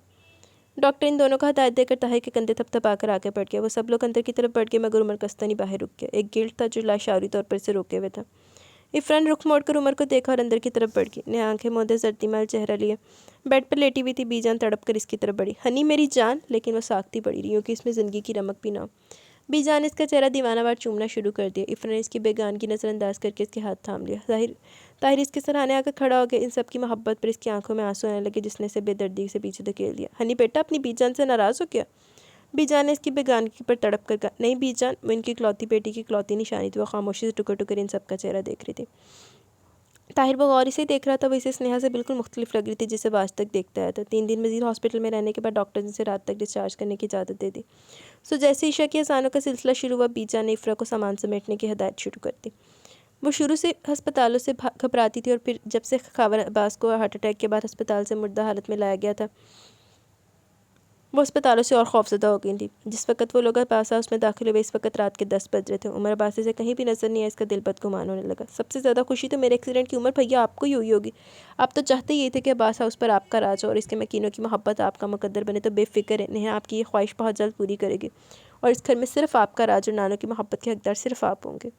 ڈاکٹر ان دونوں کو ہدایت دے کر طاہر کے کندھے تھپ تھپا کر آگے بڑھ گیا۔ وہ سب لوگ اندر کی طرف بڑھ گئے مگر عمر کستنی باہر رک گیا۔ ایک گلٹ تھا جو لاشعوری طور پر اسے روکے ہوئے تھا۔ افرا نے رخ موڑ کر عمر کو دیکھا اور اندر کی طرف بڑھ گئی۔ نیہا آنکھیں موندے زردی مائل چہرہ لیے بیڈ پر لیٹی ہوئی تھی۔ بی جان تڑپ کر اس کی طرف بڑھی۔ ہنی میری جان، لیکن وہ ساکتی پڑی رہی، یوں کہ اس میں زندگی کی رمق بھی نہ ہو۔ بی جان نے اس کا چہرہ دیوانہ وار چومنا شروع کر دیا۔ افرا نے اس کی بیگانگی نظر انداز کر کے اس کے ہاتھ تھام لیا۔ طاہر اس کے سرانے آ کر کھڑا ہو گیا۔ ان سب کی محبت پر اس کی آنکھوں میں آنسو آنے لگے، جس نے اسے بے دردی سے پیچھے دھکیل دیا۔ ہنی بیٹا اپنی بی جان سے ناراض ہو کیا؟ بی جان نے اس کی بیگانگی پر تڑپ کر کہا، نہیں بی جان، وہ ان کی اکلوتی بیٹی کی اکلوتی نشانی تھی۔ وہ خاموشی سے ٹکر ٹکر ان سب کا چہرہ دیکھ رہی تھی۔ طاہر بغور اسے دیکھ رہا تھا، وہ اسے سنیہا سے بالکل مختلف لگ رہی تھی جسے وہ آج تک دیکھتا آیا تھا۔ 3 دن مزید ہاسپٹل میں رہنے کے بعد ڈاکٹر نے اسے رات تک ڈسچارج کرنے کی اجازت دے دی۔ جیسے عشاء کی اذانوں کا سلسلہ شروع ہوا، بی جان نے افرا کو سامان سمیٹنے کی ہدایت شروع کر دی۔ وہ شروع سے ہسپتالوں سے گھبراتی تھی، اور پھر جب سے خاور عباس کو ہارٹ اٹیک کے بعد ہسپتال سے مردہ حالت میں لایا گیا تھا، وہ ہسپتالوں سے اور خوفزدہ ہو گئی تھی۔ جس وقت وہ لوگ عباس ہاؤس میں داخل ہوئے، اس وقت رات کے 10 بج رہے تھے۔ عمر عباسی سے کہیں بھی نظر نہیں آیا، اس کا دل بدگمان ہونے لگا۔ سب سے زیادہ خوشی تو میرے ایکسیڈنٹ کی عمر بھیا آپ کو ہی ہوئی ہوگی۔ آپ تو چاہتے ہی تھے کہ عباس ہاؤس پر آپ کا راج ہو اور اس کے مکینوں کی محبت آپ کا مقدر بنے، تو بے فکر ہے، نیہا آپ کی یہ خواہش بہت جلد پوری کرے گی، اور اس گھر میں صرف آپ کا راج اور نانوں کی محبت کے حقدار صرف آپ ہوں گے۔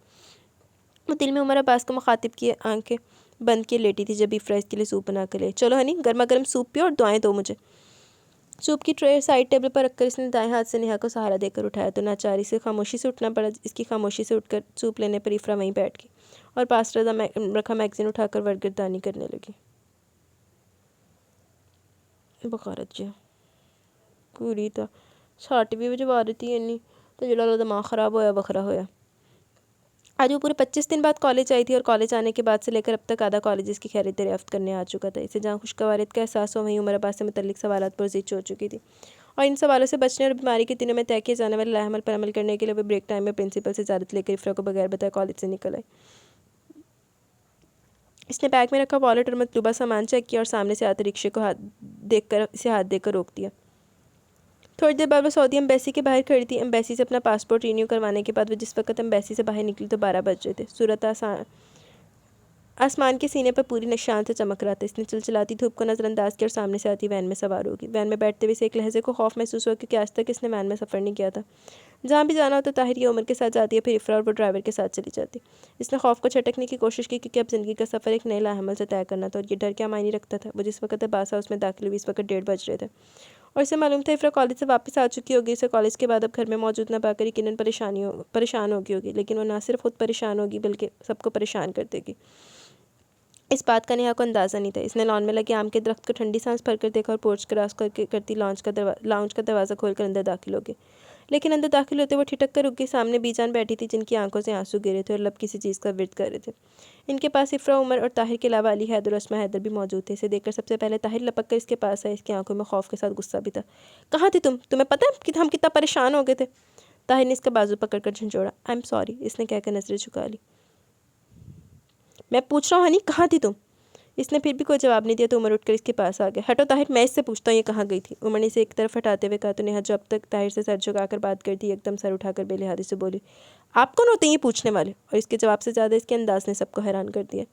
وہ دل میں عمر عباس کو مخاطب کیے آنکھیں بند کیے لیٹی تھی جب افرا اس کے لیے سوپ بنا کر لے۔ چلو ہنی، گرما گرم سوپ پیو اور دعائیں دو مجھے۔ سوپ کی ٹرے سائڈ ٹیبل پر رکھ کر اس نے دائیں ہاتھ سے نیہا کو سہارا دے کر اٹھایا تو ناچاری سے خاموشی سے اٹھنا پڑا۔ اس کی خاموشی سے اٹھ کر سوپ لینے پر افرا وہیں بیٹھ گئی اور پاس رکھا میگزین اٹھا کر ورگردانی کرنے لگی۔ بخارت جی پوری تھا 60 بجے آ رہی تھی انی تو جڑا دماغ خراب ہویا بکھرا ہویا۔ آج وہ پورے 25 دن بعد کالج آئی تھی، اور کالج آنے کے بعد سے لے کر اب تک آدھا کالج کی خیریت دریافت کرنے آ چکا تھا۔ اسے جہاں خوشگوارت کا احساس ہو، وہیں عمر عباس سے متعلق سوالات پر زچ ہو چکی تھی، اور ان سوالوں سے بچنے اور بیماری کے دنوں میں طے کیے جانے والے لاحمل پر عمل کرنے کے لیے وہ بریک ٹائم میں پرنسپل سے اجازت لے کر افرا کو بغیر بتائے کالج سے نکل آئی۔ اس نے بیگ میں رکھا والیٹ اور مطلوبہ سامان چیک کیا اور سامنے سے آتے رکشے کو اسے ہاتھ دے کر روک دیا۔ تھوڑی دیر بعد وہ سعودی ایمبیسی کے باہر کھڑی تھی۔ ایمبیسی سے اپنا پاسپورٹ رینیو کروانے کے بعد وہ جس وقت ایمبیسی سے باہر نکلی تو 12 بج رہے تھے۔ سورج آسمان کے سینے پر پوری نشان سے چمک رہا تھا۔ اس نے چلچلاتی دھوپ کو نظر انداز کیا اور سامنے سے آتی وین میں سوار ہوگی۔ وین میں بیٹھتے ہوئے اسے ایک لحظے کو خوف محسوس ہوا، کیونکہ آج تک اس نے وین میں سفر نہیں کیا تھا۔ جہاں بھی جانا ہوتا طاہر یا عمر کے ساتھ جاتی ہے، پھر افرا اور وہ ڈرائیور کے ساتھ چلی جاتی۔ اس نے خوف کو چھٹکنے کی کوشش کی، کیونکہ اب زندگی کا سفر ایک نئے لاحمل سے طے کرنا تھا، اور یہ ڈر کیا معنی رکھتا تھا۔ وہ جس وقت عباس ہاؤس میں داخل ہوئی، اس وقت 1:30 بج رہے تھے، اور اسے معلوم تھا افرا کالج سے واپس آ چکی ہوگی۔ اسے کالج کے بعد اب گھر میں موجود نہ پا کر یقیناً پریشان ہوگی، لیکن وہ نہ صرف خود پریشان ہوگی بلکہ سب کو پریشان کر دے گی۔ اس بات کا نیہا کو اندازہ نہیں تھا۔ اس نے لان میں لگے آم کے درخت کو ٹھنڈی سانس بھر کر دیکھا اور پورچ کراس کرتی لاؤنج کا دروازہ کھول کر اندر داخل ہو گئی، لیکن اندر داخل ہوتے وہ ٹھٹک کر رک گئی۔ سامنے بی جان بیٹھی تھی، جن کی آنکھوں سے آنسو گر رہے تھے اور لب کسی چیز کا ورد کر رہے تھے۔ ان کے پاس افرا، عمر اور طاہر کے علاوہ علی حیدر اور اسماء حیدر بھی موجود تھے۔ اسے دیکھ کر سب سے پہلے طاہر لپک کر اس کے پاس آئے۔ اس کی آنکھوں میں خوف کے ساتھ غصہ بھی تھا۔ کہاں تھی تم؟ تمہیں پتہ ہے کہ ہم کتنا پریشان ہو گئے تھے؟ طاہر نے اس کا بازو پکڑ کر جھنجھوڑا۔ آئی ایم سوری، اس نے کہہ کر نظریں جھکا لی۔ میں پوچھ رہا ہوں ہنی، کہاں تھی تم؟ اس نے پھر بھی کوئی جواب نہیں دیا تو عمر اٹھ کر اس کے پاس آ گیا۔ ہٹو طاہر، میں اس سے پوچھتا ہوں یہ کہاں گئی تھی؟ عمر نے اسے ایک طرف ہٹاتے ہوئے کہا تو نیہا جو اب تک طاہر سے سر جھکا کر بات کرتی ایک دم سر اٹھا کر بے لحاظی سے بولی، آپ کون ہوتے ہیں یہ پوچھنے والے؟ اور اس کے جواب سے زیادہ اس کے انداز نے سب کو حیران کر دیا۔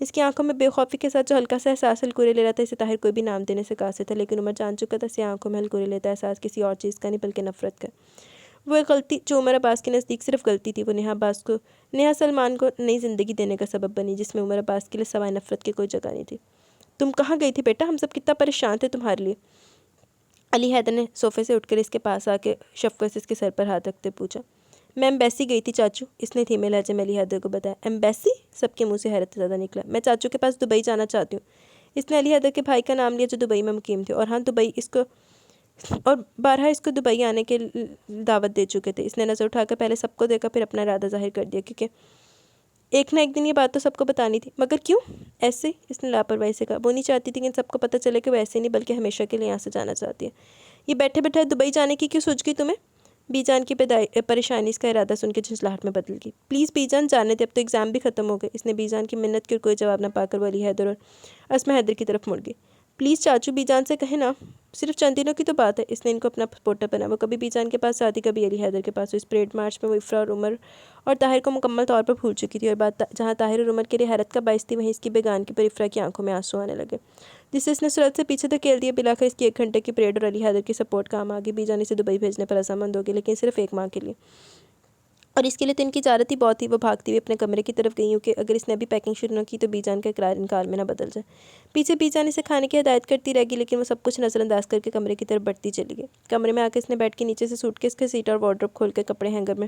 اس کی آنکھوں میں بے خوفی کے ساتھ جو ہلکا سا احساس ہلکورے لے رہا تھا، اسے طاہر کوئی بھی نام دینے سے قاصر تھا، لیکن عمر جان چکا تھا اسے آنکھوں میں ہلکورے لیتا احساس کسی اور چیز کا نہیں بلکہ نفرت کا۔ وہ ایک غلطی جو عمر عباس کے نزدیک صرف غلطی تھی، وہ نیہا سلمان کو نئی زندگی دینے کا سبب بنی، جس میں عمر عباس کے لیے سوائے نفرت کی کوئی جگہ نہیں تھی۔ تم کہاں گئی تھی بیٹا؟ ہم سب کتنا پریشان تھے تمہارے لیے۔ علی حیدر نے صوفے سے اٹھ کر اس کے پاس آ کے شفقت سے اس کے سر پر ہاتھ رکھتے پوچھا۔ میں ایمبیسی گئی تھی چاچو، اس نے دھیمے لہجے میں علی حیدر کو بتایا۔ ایمبیسی؟ سب کے منہ سے حیرت زیادہ نکلا۔ میں چاچو کے پاس دبئی جانا چاہتی ہوں۔ اس نے علی حیدر کے بھائی کا نام لیا جو دبئی میں مقیم تھے، اور ہاں دبئی بارہا اس کو دبئی آنے کے دعوت دے چکے تھے۔ اس نے نظر اٹھا کر پہلے سب کو دیکھا، پھر اپنا ارادہ ظاہر کر دیا، کیونکہ ایک نہ ایک دن یہ بات تو سب کو بتانی تھی۔ مگر کیوں؟ ایسے ہی، اس نے لاپرواہی سے کہا۔ وہ نہیں چاہتی تھی کہ سب کو پتہ چلے کہ وہ ایسے نہیں بلکہ ہمیشہ کے لیے یہاں سے جانا چاہتی ہے۔ یہ بیٹھے بیٹھے دبئی جانے کی کیوں سوچ گئی تمہیں؟ بی جان کی پریشانی اس کا ارادہ سن کے جھنجھلاہٹ میں بدل گئی۔ پلیز بی جان جانے دے، اب تو ایگزام بھی ختم ہو گئے۔ اس نے بی جان کی منت کی اور کوئی جواب نہ پا کر وہ علی حیدر اور اسماء حیدر کی طرف مڑ گئی۔ پلیز چاچو، بی جان سے کہیں نا، صرف چند دنوں کی تو بات ہے۔ اس نے ان کو اپنا سپورٹر بنا۔ وہ کبھی بی جان کے پاس آتی، کبھی علی حیدر کے پاس۔ اس پریڈ مارچ میں وہ افرا اور عمر اور طاہر کو مکمل طور پر بھول چکی تھی، اور بات جہاں طاہر اور عمر کے لیے حیرت کا باعث تھی، وہیں اس کی بیگانگی پر افرا کی آنکھوں میں آنسو آنے لگے، جس سے اس نے سرعت سے پیچھے دھکیل دیا۔ بلاخر اس کی 1 گھنٹے کی پریڈ اور علی حیدر کی سپورٹ کام آ گئی۔ بی جان اسے دبئی بھیجنے پر رضامند ہو گئی، لیکن صرف 1 ماہ کے لیے، اور اس کے لیے تو ان کی اجازت ہی بہت تھی۔ وہ بھاگتی ہوئی اپنے کمرے کی طرف گئی کہ اگر اس نے ابھی پیکنگ شروع نہ کی تو بی جان کا اقرار انکار میں نہ بدل جائے۔ پیچھے بی جان اسے کھانے کی ہدایت کرتی رہ گئی، لیکن وہ سب کچھ نظر انداز کر کے کمرے کی طرف بڑھتی چلی گئی۔ کمرے میں آ کے اس نے بیٹھ کے نیچے سے سوٹ کیس کا سیٹ اور وارڈروب کھول کے کپڑے ہینگر میں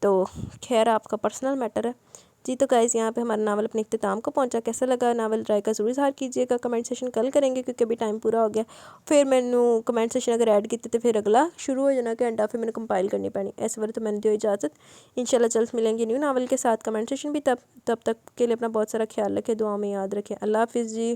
تو خیر آپ کا پرسنل میٹر ہے جی۔ تو گائز یہاں پہ ہمارا ناول اپنے اختتام کو پہنچا، کیسا لگا ناول رائے کا ضرور اظہار کیجیے گا۔ کمنٹ سیشن کل کریں گے کیونکہ ابھی ٹائم پورا ہو گیا، پھر میں نے کمنٹ سیشن اگر ایڈ کیتے تو پھر اگلا شروع ہو جانا گھنٹہ، پھر میں نے کمپائل کرنی پڑنی، ایسے بارے تو میں نے دیو اجازت، انشاءاللہ جلد ملیں گے نیو ناول کے ساتھ، کمنٹ سیشن بھی تب تک کے لیے اپنا بہت سارا خیال رکھے، دعاؤں میں یاد رکھیں۔ اللہ حافظ جی۔